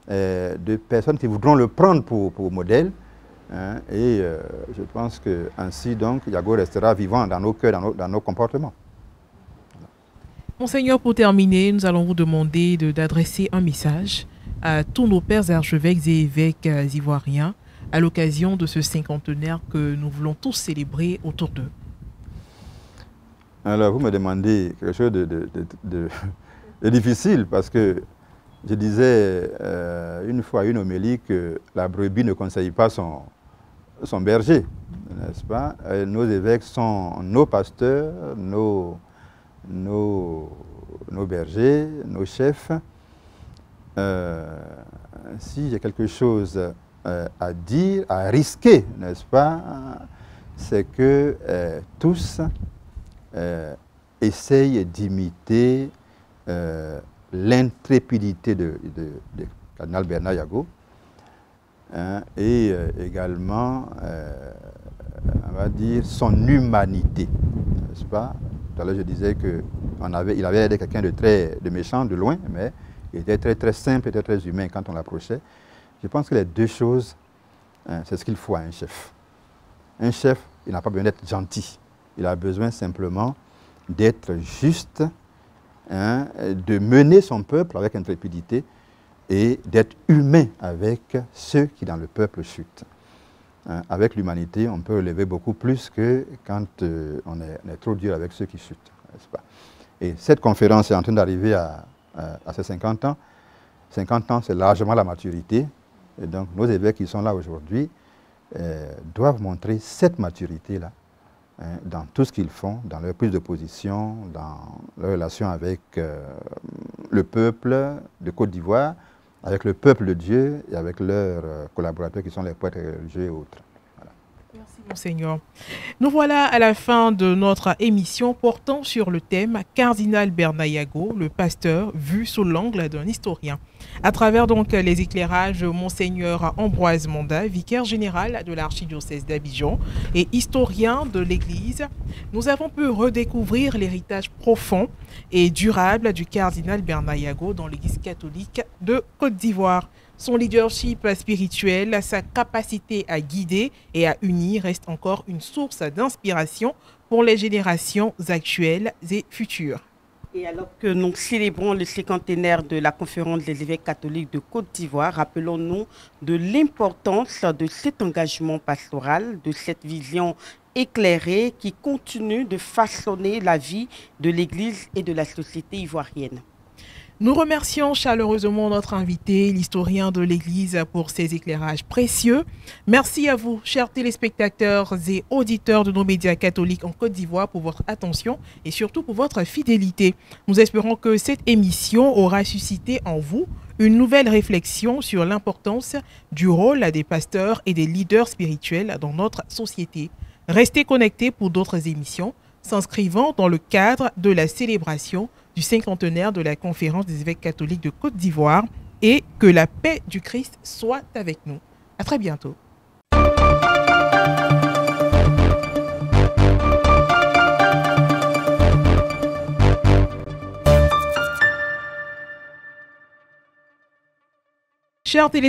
de personnes qui voudront le prendre pour modèle. Hein, et je pense qu'ainsi, donc, Yago restera vivant dans nos cœurs, dans nos comportements. Monseigneur, pour terminer, nous allons vous demander d'adresser un message à tous nos pères archevêques et évêques ivoiriens à l'occasion de ce cinquantenaire que nous voulons tous célébrer autour d'eux. Alors, vous me demandez quelque chose de difficile, parce que je disais une fois à une homélie que la brebis ne conseille pas son berger, n'est-ce pas? Nos évêques sont nos pasteurs, nos bergers, nos chefs. Si j'ai quelque chose à dire, à risquer, n'est-ce pas, c'est que tous essayent d'imiter l'intrépidité de cardinal Bernard Yago, hein, et également, on va dire, son humanité, n'est-ce pas? Tout à l'heure, je disais qu'il avait aidé quelqu'un de méchant, de loin, mais il était très, très simple et très, très humain quand on l'approchait. Je pense que les deux choses, hein, c'est ce qu'il faut à un chef. Un chef, il n'a pas besoin d'être gentil. Il a besoin simplement d'être juste, hein, de mener son peuple avec intrépidité et d'être humain avec ceux qui, dans le peuple, chutent. Hein, avec l'humanité, on peut relever beaucoup plus que quand on est trop dur avec ceux qui chutent, n'est-ce pas? Et cette conférence est en train d'arriver à ses 50 ans. 50 ans, c'est largement la maturité. Et donc, nos évêques qui sont là aujourd'hui doivent montrer cette maturité-là, hein, dans tout ce qu'ils font, dans leur prise de position, dans leur relation avec le peuple de Côte d'Ivoire, avec le peuple de Dieu et avec leurs collaborateurs qui sont les prêtres religieux et autres. Voilà. Merci, Monseigneur. Nous voilà à la fin de notre émission portant sur le thème Cardinal Bernard Yago, le pasteur vu sous l'angle d'un historien. À travers donc les éclairages de Monseigneur Ambroise Monda, vicaire général de l'archidiocèse d'Abidjan et historien de l'Église, nous avons pu redécouvrir l'héritage profond et durable du cardinal Bernard Yago dans l'Église catholique de Côte d'Ivoire. Son leadership spirituel, sa capacité à guider et à unir reste encore une source d'inspiration pour les générations actuelles et futures. Et alors que nous célébrons le cinquantenaire de la conférence des évêques catholiques de Côte d'Ivoire, rappelons-nous de l'importance de cet engagement pastoral, de cette vision éclairée qui continue de façonner la vie de l'Église et de la société ivoirienne. Nous remercions chaleureusement notre invité, l'historien de l'Église, pour ses éclairages précieux. Merci à vous, chers téléspectateurs et auditeurs de nos médias catholiques en Côte d'Ivoire, pour votre attention et surtout pour votre fidélité. Nous espérons que cette émission aura suscité en vous une nouvelle réflexion sur l'importance du rôle des pasteurs et des leaders spirituels dans notre société. Restez connectés pour d'autres émissions s'inscrivant dans le cadre de la célébration du cinquantenaire de la conférence des évêques catholiques de Côte d'Ivoire, et que la paix du Christ soit avec nous. À très bientôt. Chers téléspectateurs,